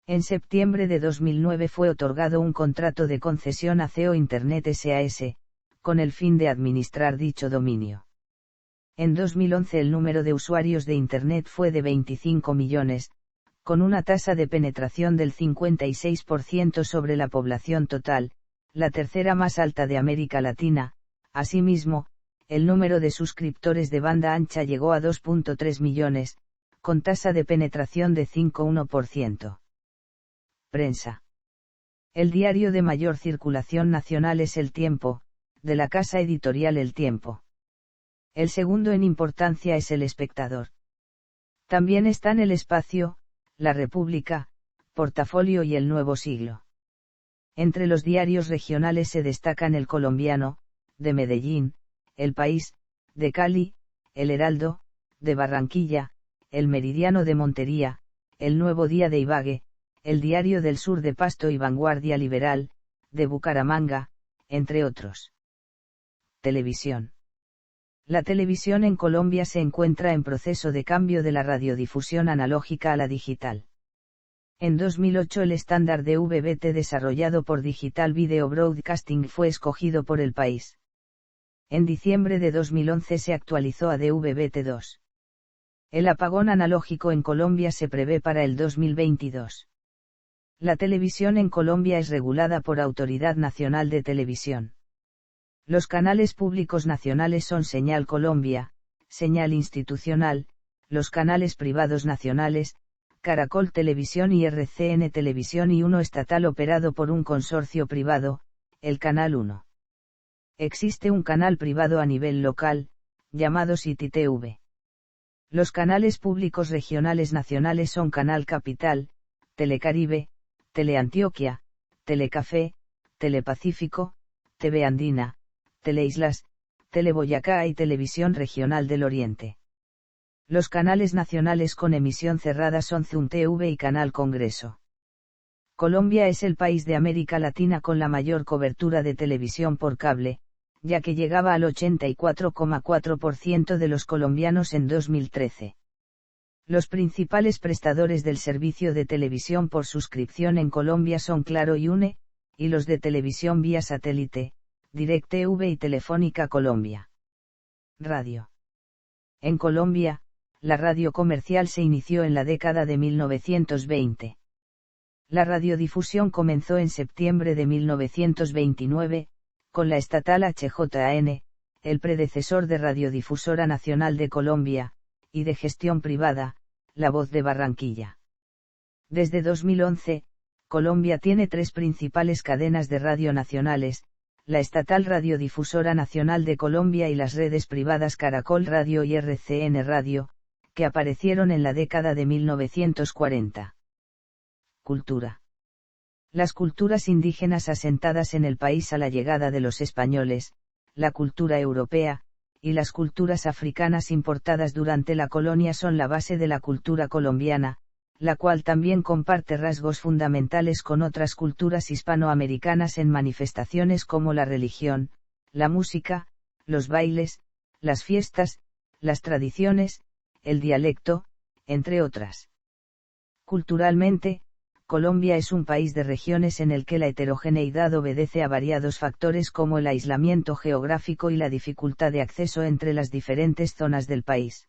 En septiembre de 2009 fue otorgado un contrato de concesión a CO Internet S.A.S., con el fin de administrar dicho dominio. En 2011 el número de usuarios de Internet fue de 25 millones, con una tasa de penetración del 56% sobre la población total, la tercera más alta de América Latina, Asimismo, el número de suscriptores de banda ancha llegó a 2.3 millones, con tasa de penetración de 5,1%. Prensa. El diario de mayor circulación nacional es El Tiempo, de la casa editorial El Tiempo. El segundo en importancia es El Espectador. También están El Espacio, La República, Portafolio y El Nuevo Siglo. Entre los diarios regionales se destacan El Colombiano, de Medellín, El País, de Cali, El Heraldo, de Barranquilla, El Meridiano de Montería, El Nuevo Día de Ibagué, El Diario del Sur de Pasto y Vanguardia Liberal, de Bucaramanga, entre otros. Televisión. La televisión en Colombia se encuentra en proceso de cambio de la radiodifusión analógica a la digital. En 2008 el estándar de VBT desarrollado por Digital Video Broadcasting fue escogido por El País. En diciembre de 2011 se actualizó a DVB-T2. El apagón analógico en Colombia se prevé para el 2022. La televisión en Colombia es regulada por Autoridad Nacional de Televisión. Los canales públicos nacionales son Señal Colombia, Señal Institucional, los canales privados nacionales, Caracol Televisión y RCN Televisión y uno estatal operado por un consorcio privado, el Canal 1. Existe un canal privado a nivel local, llamado City TV. Los canales públicos regionales nacionales son Canal Capital, Telecaribe, Teleantioquia, Telecafé, Telepacífico, TV Andina, Teleislas, Teleboyacá y Televisión Regional del Oriente. Los canales nacionales con emisión cerrada son Zoom TV y Canal Congreso. Colombia es el país de América Latina con la mayor cobertura de televisión por cable, ya que llegaba al 84,4% de los colombianos en 2013. Los principales prestadores del servicio de televisión por suscripción en Colombia son Claro y UNE, y los de televisión vía satélite, DirecTV y Telefónica Colombia. Radio. En Colombia, la radio comercial se inició en la década de 1920. La radiodifusión comenzó en septiembre de 1929, con la estatal HJN, el predecesor de Radiodifusora Nacional de Colombia, y de gestión privada, La Voz de Barranquilla. Desde 2011, Colombia tiene tres principales cadenas de radio nacionales, la estatal Radiodifusora Nacional de Colombia y las redes privadas Caracol Radio y RCN Radio, que aparecieron en la década de 1940. Cultura. Las culturas indígenas asentadas en el país a la llegada de los españoles, la cultura europea, y las culturas africanas importadas durante la colonia son la base de la cultura colombiana, la cual también comparte rasgos fundamentales con otras culturas hispanoamericanas en manifestaciones como la religión, la música, los bailes, las fiestas, las tradiciones, el dialecto, entre otras. Culturalmente, Colombia es un país de regiones en el que la heterogeneidad obedece a variados factores como el aislamiento geográfico y la dificultad de acceso entre las diferentes zonas del país.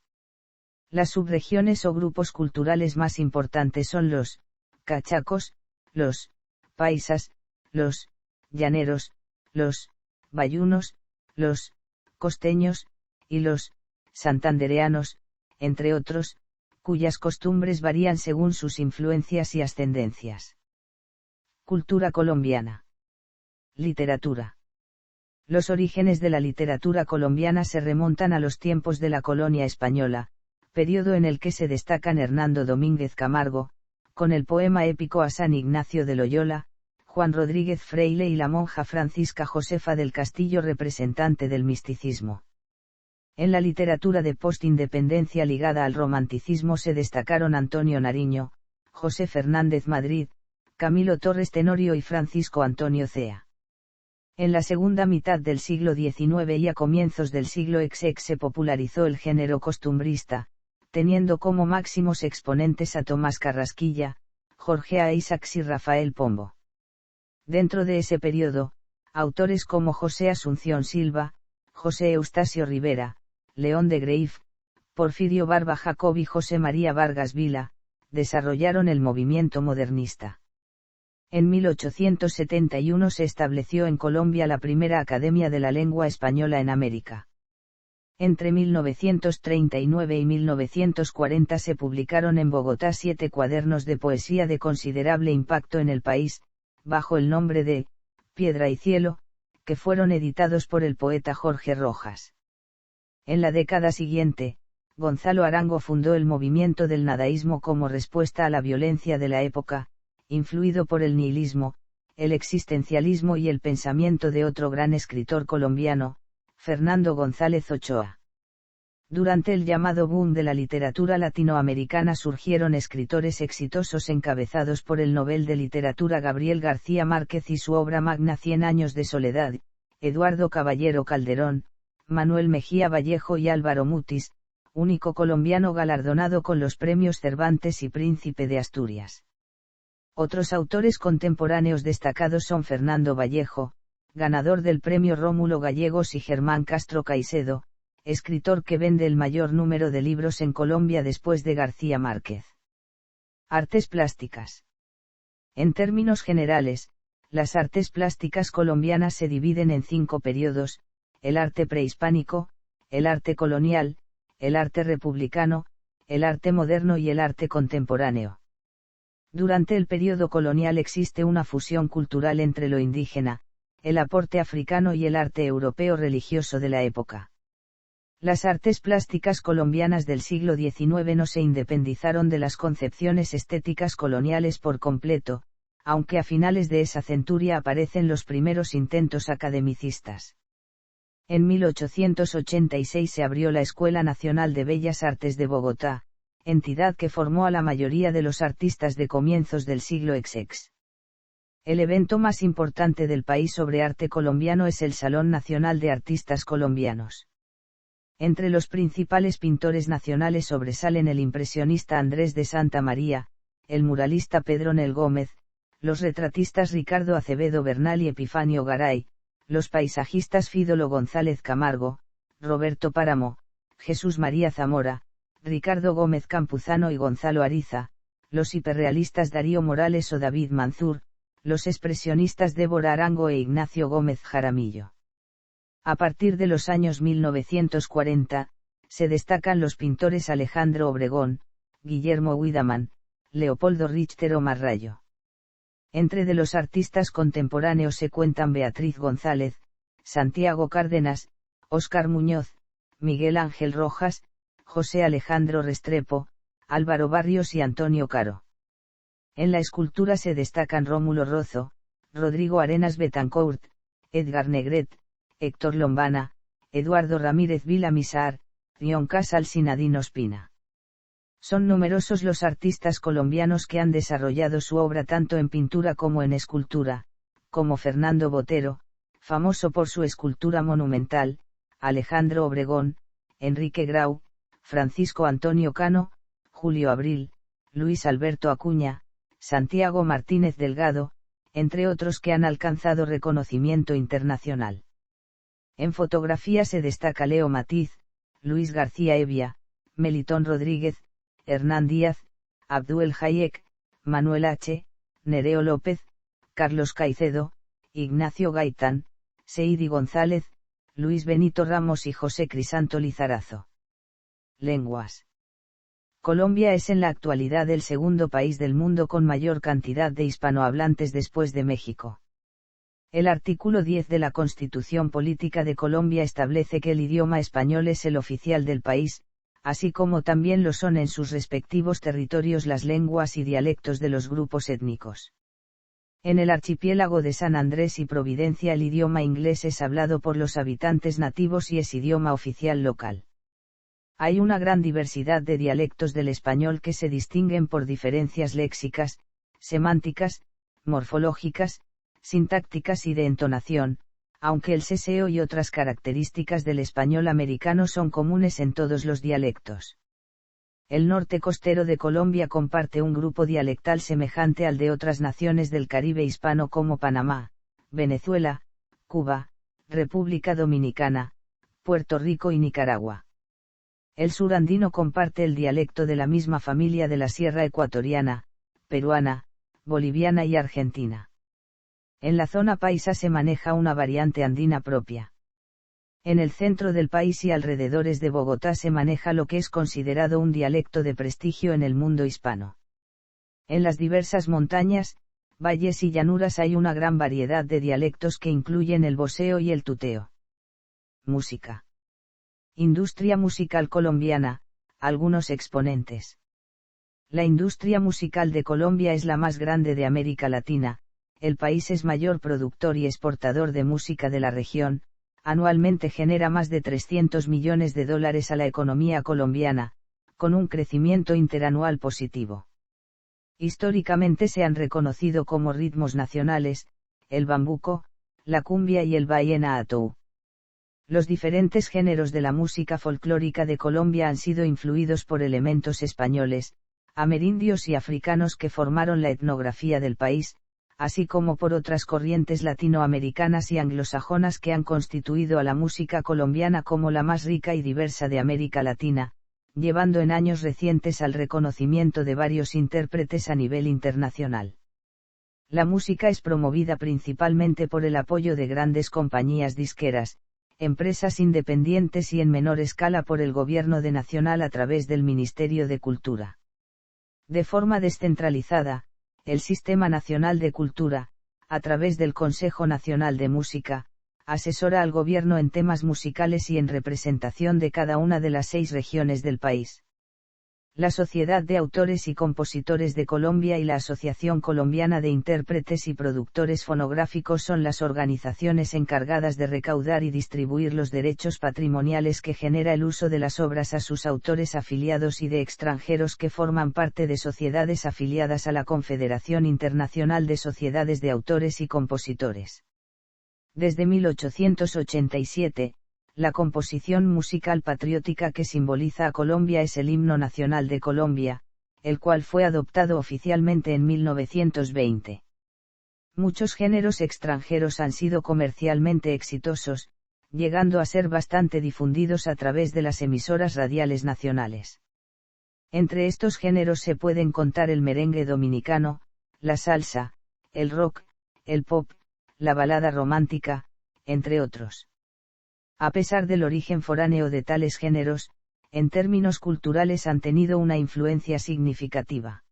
Las subregiones o grupos culturales más importantes son los cachacos, los paisas, los llaneros, los bayunos, los costeños, y los santandereanos, entre otros, cuyas costumbres varían según sus influencias y ascendencias. Cultura colombiana. Literatura. Los orígenes de la literatura colombiana se remontan a los tiempos de la colonia española, periodo en el que se destacan Hernando Domínguez Camargo, con el poema épico a San Ignacio de Loyola, Juan Rodríguez Freile y la monja Francisca Josefa del Castillo, representante del misticismo. En la literatura de postindependencia ligada al romanticismo se destacaron Antonio Nariño, José Fernández Madrid, Camilo Torres Tenorio y Francisco Antonio Cea. En la segunda mitad del siglo XIX y a comienzos del siglo XX se popularizó el género costumbrista, teniendo como máximos exponentes a Tomás Carrasquilla, Jorge A. Isaacs y Rafael Pombo. Dentro de ese periodo, autores como José Asunción Silva, José Eustasio Rivera, León de Greif, Porfirio Barba Jacob y José María Vargas Vila, desarrollaron el movimiento modernista. En 1871 se estableció en Colombia la primera Academia de la Lengua Española en América. Entre 1939 y 1940 se publicaron en Bogotá 7 cuadernos de poesía de considerable impacto en el país, bajo el nombre de Piedra y Cielo, que fueron editados por el poeta Jorge Rojas. En la década siguiente, Gonzalo Arango fundó el movimiento del nadaísmo como respuesta a la violencia de la época, influido por el nihilismo, el existencialismo y el pensamiento de otro gran escritor colombiano, Fernando González Ochoa. Durante el llamado boom de la literatura latinoamericana surgieron escritores exitosos encabezados por el Nobel de Literatura Gabriel García Márquez y su obra magna Cien años de soledad, Eduardo Caballero Calderón, Manuel Mejía Vallejo y Álvaro Mutis, único colombiano galardonado con los premios Cervantes y Príncipe de Asturias. Otros autores contemporáneos destacados son Fernando Vallejo, ganador del premio Rómulo Gallegos, y Germán Castro Caicedo, escritor que vende el mayor número de libros en Colombia después de García Márquez. Artes plásticas. En términos generales, las artes plásticas colombianas se dividen en 5 periodos: el arte prehispánico, el arte colonial, el arte republicano, el arte moderno y el arte contemporáneo. Durante el periodo colonial existe una fusión cultural entre lo indígena, el aporte africano y el arte europeo religioso de la época. Las artes plásticas colombianas del siglo XIX no se independizaron de las concepciones estéticas coloniales por completo, aunque a finales de esa centuria aparecen los primeros intentos academicistas. En 1886 se abrió la Escuela Nacional de Bellas Artes de Bogotá, entidad que formó a la mayoría de los artistas de comienzos del siglo XX. El evento más importante del país sobre arte colombiano es el Salón Nacional de Artistas Colombianos. Entre los principales pintores nacionales sobresalen el impresionista Andrés de Santa María, el muralista Pedro Nel Gómez, los retratistas Ricardo Acevedo Bernal y Epifanio Garay, los paisajistas Fídolo González Camargo, Roberto Páramo, Jesús María Zamora, Ricardo Gómez Campuzano y Gonzalo Ariza, los hiperrealistas Darío Morales o David Manzur, los expresionistas Débora Arango e Ignacio Gómez Jaramillo. A partir de los años 1940, se destacan los pintores Alejandro Obregón, Guillermo Wiedemann, Leopoldo Richter o Marrayo. Entre de los artistas contemporáneos se cuentan Beatriz González, Santiago Cárdenas, Óscar Muñoz, Miguel Ángel Rojas, José Alejandro Restrepo, Álvaro Barrios y Antonio Caro. En la escultura se destacan Rómulo Rozo, Rodrigo Arenas Betancourt, Edgar Negret, Héctor Lombana, Eduardo Ramírez Villamizar, Rion Casal Sinadino Espina. Son numerosos los artistas colombianos que han desarrollado su obra tanto en pintura como en escultura, como Fernando Botero, famoso por su escultura monumental, Alejandro Obregón, Enrique Grau, Francisco Antonio Cano, Julio Abril, Luis Alberto Acuña, Santiago Martínez Delgado, entre otros que han alcanzado reconocimiento internacional. En fotografía se destaca Leo Matiz, Luis García Hevia, Melitón Rodríguez, Hernán Díaz, Abduel Hayek, Manuel H., Nereo López, Carlos Caicedo, Ignacio Gaitán, Seidi González, Luis Benito Ramos y José Crisanto Lizarazo. Lenguas. Colombia es en la actualidad el segundo país del mundo con mayor cantidad de hispanohablantes después de México. El artículo 10 de la Constitución Política de Colombia establece que el idioma español es el oficial del país, así como también lo son en sus respectivos territorios las lenguas y dialectos de los grupos étnicos. En el archipiélago de San Andrés y Providencia el idioma inglés es hablado por los habitantes nativos y es idioma oficial local. Hay una gran diversidad de dialectos del español que se distinguen por diferencias léxicas, semánticas, morfológicas, sintácticas y de entonación, aunque el seseo y otras características del español americano son comunes en todos los dialectos. El norte costero de Colombia comparte un grupo dialectal semejante al de otras naciones del Caribe hispano como Panamá, Venezuela, Cuba, República Dominicana, Puerto Rico y Nicaragua. El sur andino comparte el dialecto de la misma familia de la Sierra Ecuatoriana, peruana, boliviana y argentina. En la zona paisa se maneja una variante andina propia. En el centro del país y alrededores de Bogotá se maneja lo que es considerado un dialecto de prestigio en el mundo hispano. En las diversas montañas, valles y llanuras hay una gran variedad de dialectos que incluyen el voseo y el tuteo. Música. Industria musical colombiana, algunos exponentes. La industria musical de Colombia es la más grande de América Latina, el país es mayor productor y exportador de música de la región, anualmente genera más de $300 millones a la economía colombiana, con un crecimiento interanual positivo. Históricamente se han reconocido como ritmos nacionales, el bambuco, la cumbia y el vallenato. Los diferentes géneros de la música folclórica de Colombia han sido influidos por elementos españoles, amerindios y africanos que formaron la etnografía del país, así como por otras corrientes latinoamericanas y anglosajonas que han constituido a la música colombiana como la más rica y diversa de América Latina, llevando en años recientes al reconocimiento de varios intérpretes a nivel internacional. La música es promovida principalmente por el apoyo de grandes compañías disqueras, empresas independientes y en menor escala por el Gobierno Nacional a través del Ministerio de Cultura. De forma descentralizada, el Sistema Nacional de Cultura, a través del Consejo Nacional de Música, asesora al gobierno en temas musicales y en representación de cada una de las 6 regiones del país. La Sociedad de Autores y Compositores de Colombia y la Asociación Colombiana de Intérpretes y Productores Fonográficos son las organizaciones encargadas de recaudar y distribuir los derechos patrimoniales que genera el uso de las obras a sus autores afiliados y de extranjeros que forman parte de sociedades afiliadas a la Confederación Internacional de Sociedades de Autores y Compositores. Desde 1887, la composición musical patriótica que simboliza a Colombia es el Himno Nacional de Colombia, el cual fue adoptado oficialmente en 1920. Muchos géneros extranjeros han sido comercialmente exitosos, llegando a ser bastante difundidos a través de las emisoras radiales nacionales. Entre estos géneros se pueden contar el merengue dominicano, la salsa, el rock, el pop, la balada romántica, entre otros. A pesar del origen foráneo de tales géneros, en términos culturales han tenido una influencia significativa.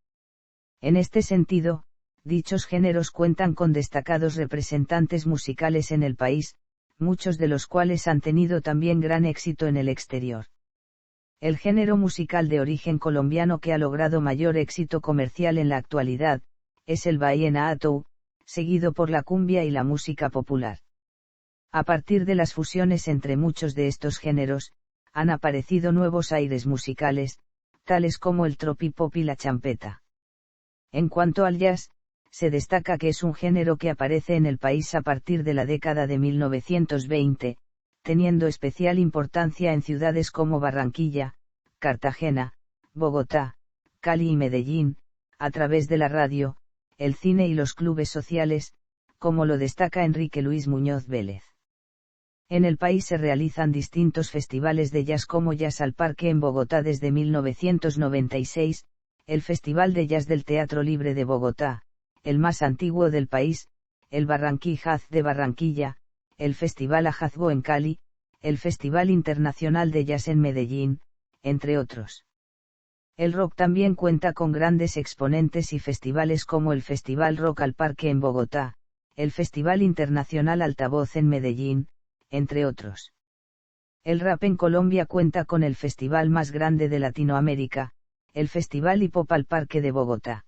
En este sentido, dichos géneros cuentan con destacados representantes musicales en el país, muchos de los cuales han tenido también gran éxito en el exterior. El género musical de origen colombiano que ha logrado mayor éxito comercial en la actualidad, es el vallenato, seguido por la cumbia y la música popular. A partir de las fusiones entre muchos de estos géneros, han aparecido nuevos aires musicales, tales como el tropipop y la champeta. En cuanto al jazz, se destaca que es un género que aparece en el país a partir de la década de 1920, teniendo especial importancia en ciudades como Barranquilla, Cartagena, Bogotá, Cali y Medellín, a través de la radio, el cine y los clubes sociales, como lo destaca Enrique Luis Muñoz Vélez. En el país se realizan distintos festivales de jazz como Jazz al Parque en Bogotá desde 1996, el Festival de Jazz del Teatro Libre de Bogotá, el más antiguo del país, el Barranquí Jazz de Barranquilla, el Festival Ajazgo en Cali, el Festival Internacional de Jazz en Medellín, entre otros. El rock también cuenta con grandes exponentes y festivales como el Festival Rock al Parque en Bogotá, el Festival Internacional Altavoz en Medellín, entre otros. El rap en Colombia cuenta con el festival más grande de Latinoamérica, el Festival Hip Hop al Parque de Bogotá.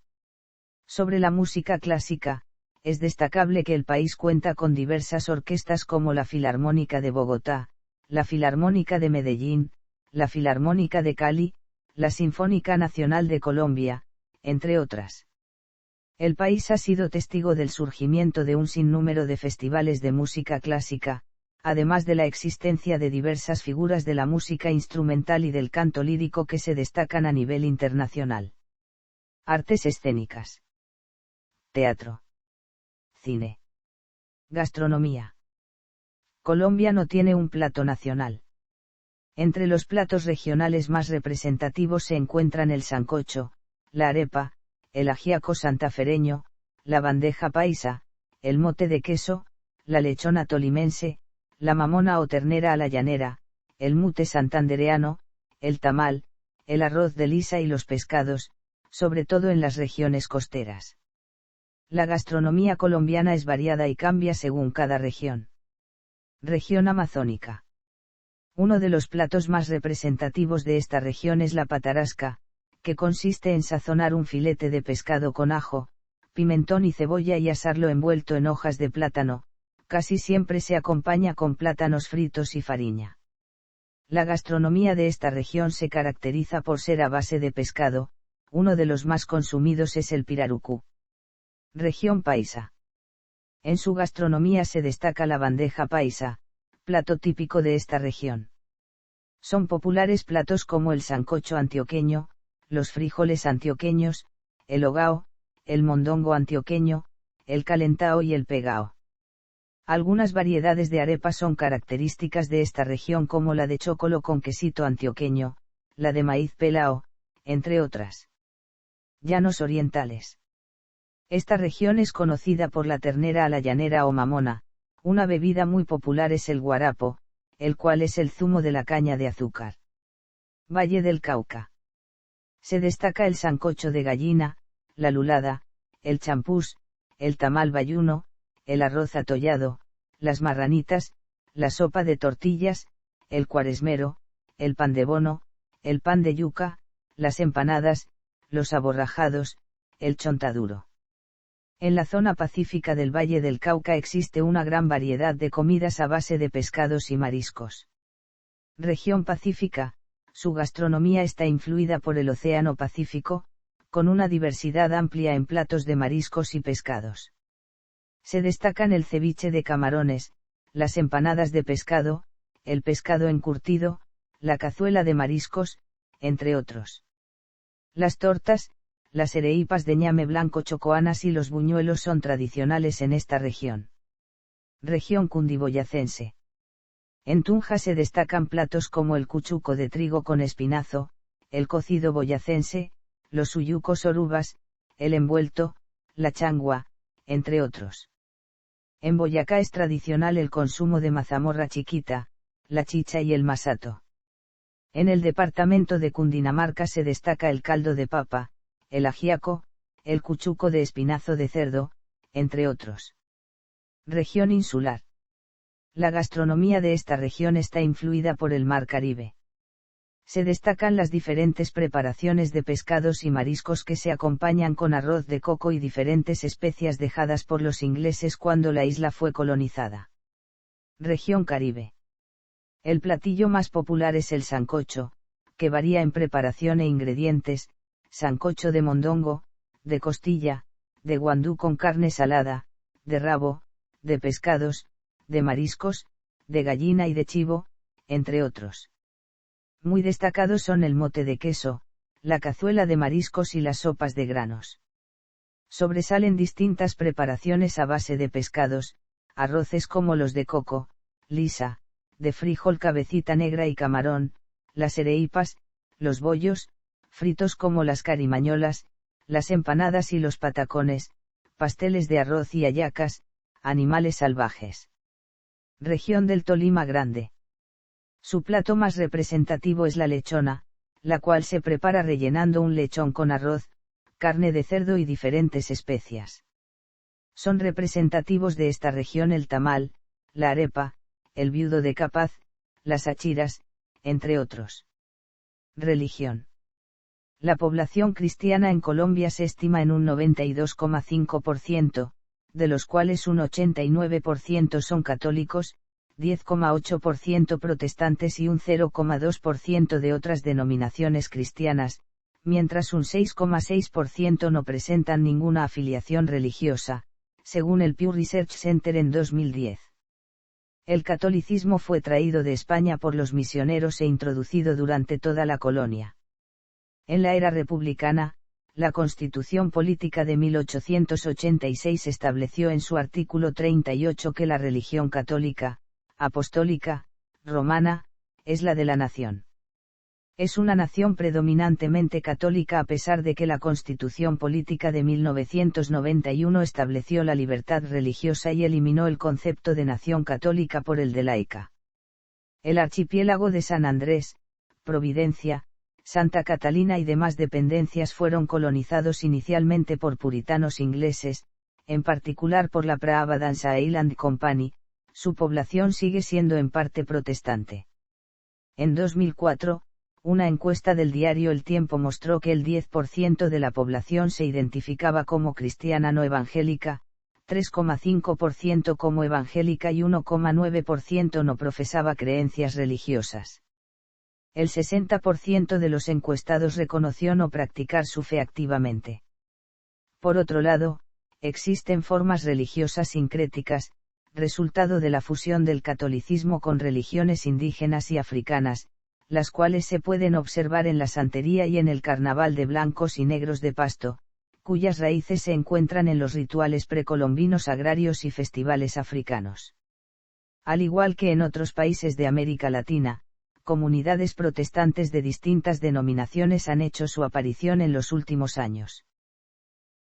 Sobre la música clásica, es destacable que el país cuenta con diversas orquestas como la Filarmónica de Bogotá, la Filarmónica de Medellín, la Filarmónica de Cali, la Sinfónica Nacional de Colombia, entre otras. El país ha sido testigo del surgimiento de un sinnúmero de festivales de música clásica, además de la existencia de diversas figuras de la música instrumental y del canto lírico que se destacan a nivel internacional. Artes escénicas. Teatro. Cine. Gastronomía. Colombia no tiene un plato nacional. Entre los platos regionales más representativos se encuentran el sancocho, la arepa, el ajiaco santafereño, la bandeja paisa, el mote de queso, la lechona tolimense, la mamona o ternera a la llanera, el mute santandereano, el tamal, el arroz de lisa y los pescados, sobre todo en las regiones costeras. La gastronomía colombiana es variada y cambia según cada región. Región amazónica. Uno de los platos más representativos de esta región es la patarasca, que consiste en sazonar un filete de pescado con ajo, pimentón y cebolla y asarlo envuelto en hojas de plátano, casi siempre se acompaña con plátanos fritos y fariña. La gastronomía de esta región se caracteriza por ser a base de pescado, uno de los más consumidos es el pirarucú. Región paisa. En su gastronomía se destaca la bandeja paisa, plato típico de esta región. Son populares platos como el sancocho antioqueño, los frijoles antioqueños, el hogao, el mondongo antioqueño, el calentao y el pegao. Algunas variedades de arepa son características de esta región como la de chocolo con quesito antioqueño, la de maíz pelao, entre otras. Llanos orientales. Esta región es conocida por la ternera a la llanera o mamona, una bebida muy popular es el guarapo, el cual es el zumo de la caña de azúcar. Valle del Cauca. Se destaca el sancocho de gallina, la lulada, el champús, el tamal bayuno, el arroz atollado, las marranitas, la sopa de tortillas, el cuaresmero, el pan de bono, el pan de yuca, las empanadas, los aborrajados, el chontaduro. En la zona pacífica del Valle del Cauca existe una gran variedad de comidas a base de pescados y mariscos. Región Pacífica, su gastronomía está influida por el Océano Pacífico, con una diversidad amplia en platos de mariscos y pescados. Se destacan el ceviche de camarones, las empanadas de pescado, el pescado encurtido, la cazuela de mariscos, entre otros. Las tortas, las ereipas de ñame blanco chocoanas y los buñuelos son tradicionales en esta región. Región cundiboyacense. En Tunja se destacan platos como el cuchuco de trigo con espinazo, el cocido boyacense, los uyucos orubas, el envuelto, la changua, entre otros. En Boyacá es tradicional el consumo de mazamorra chiquita, la chicha y el masato. En el departamento de Cundinamarca se destaca el caldo de papa, el ajiaco, el cuchuco de espinazo de cerdo, entre otros. Región insular. La gastronomía de esta región está influida por el Mar Caribe. Se destacan las diferentes preparaciones de pescados y mariscos que se acompañan con arroz de coco y diferentes especias dejadas por los ingleses cuando la isla fue colonizada. Región Caribe. El platillo más popular es el sancocho, que varía en preparación e ingredientes, sancocho de mondongo, de costilla, de guandú con carne salada, de rabo, de pescados, de mariscos, de gallina y de chivo, entre otros. Muy destacados son el mote de queso, la cazuela de mariscos y las sopas de granos. Sobresalen distintas preparaciones a base de pescados, arroces como los de coco, lisa, de frijol cabecita negra y camarón, las ereipas, los bollos, fritos como las carimañolas, las empanadas y los patacones, pasteles de arroz y hallacas, animales salvajes. Región del Tolima Grande. Su plato más representativo es la lechona, la cual se prepara rellenando un lechón con arroz, carne de cerdo y diferentes especias. Son representativos de esta región el tamal, la arepa, el viudo de capaz, las achiras, entre otros. Religión. La población cristiana en Colombia se estima en un 92,5%, de los cuales un 89% son católicos, 10,8% protestantes y un 0,2% de otras denominaciones cristianas, mientras un 6,6% no presentan ninguna afiliación religiosa, según el Pew Research Center en 2010. El catolicismo fue traído de España por los misioneros e introducido durante toda la colonia. En la era republicana, la Constitución Política de 1886 estableció en su artículo 38 que la religión católica, apostólica, romana, es la de la nación. Es una nación predominantemente católica a pesar de que la Constitución Política de 1991 estableció la libertad religiosa y eliminó el concepto de nación católica por el de laica. El archipiélago de San Andrés, Providencia, Santa Catalina y demás dependencias fueron colonizados inicialmente por puritanos ingleses, en particular por la Providence Island Company. Su población sigue siendo en parte protestante. En 2004, una encuesta del diario El Tiempo mostró que el 10% de la población se identificaba como cristiana no evangélica, 3,5% como evangélica y 1,9% no profesaba creencias religiosas. El 60% de los encuestados reconoció no practicar su fe activamente. Por otro lado, existen formas religiosas sincréticas, resultado de la fusión del catolicismo con religiones indígenas y africanas, las cuales se pueden observar en la santería y en el carnaval de blancos y negros de Pasto, cuyas raíces se encuentran en los rituales precolombinos agrarios y festivales africanos. Al igual que en otros países de América Latina, comunidades protestantes de distintas denominaciones han hecho su aparición en los últimos años.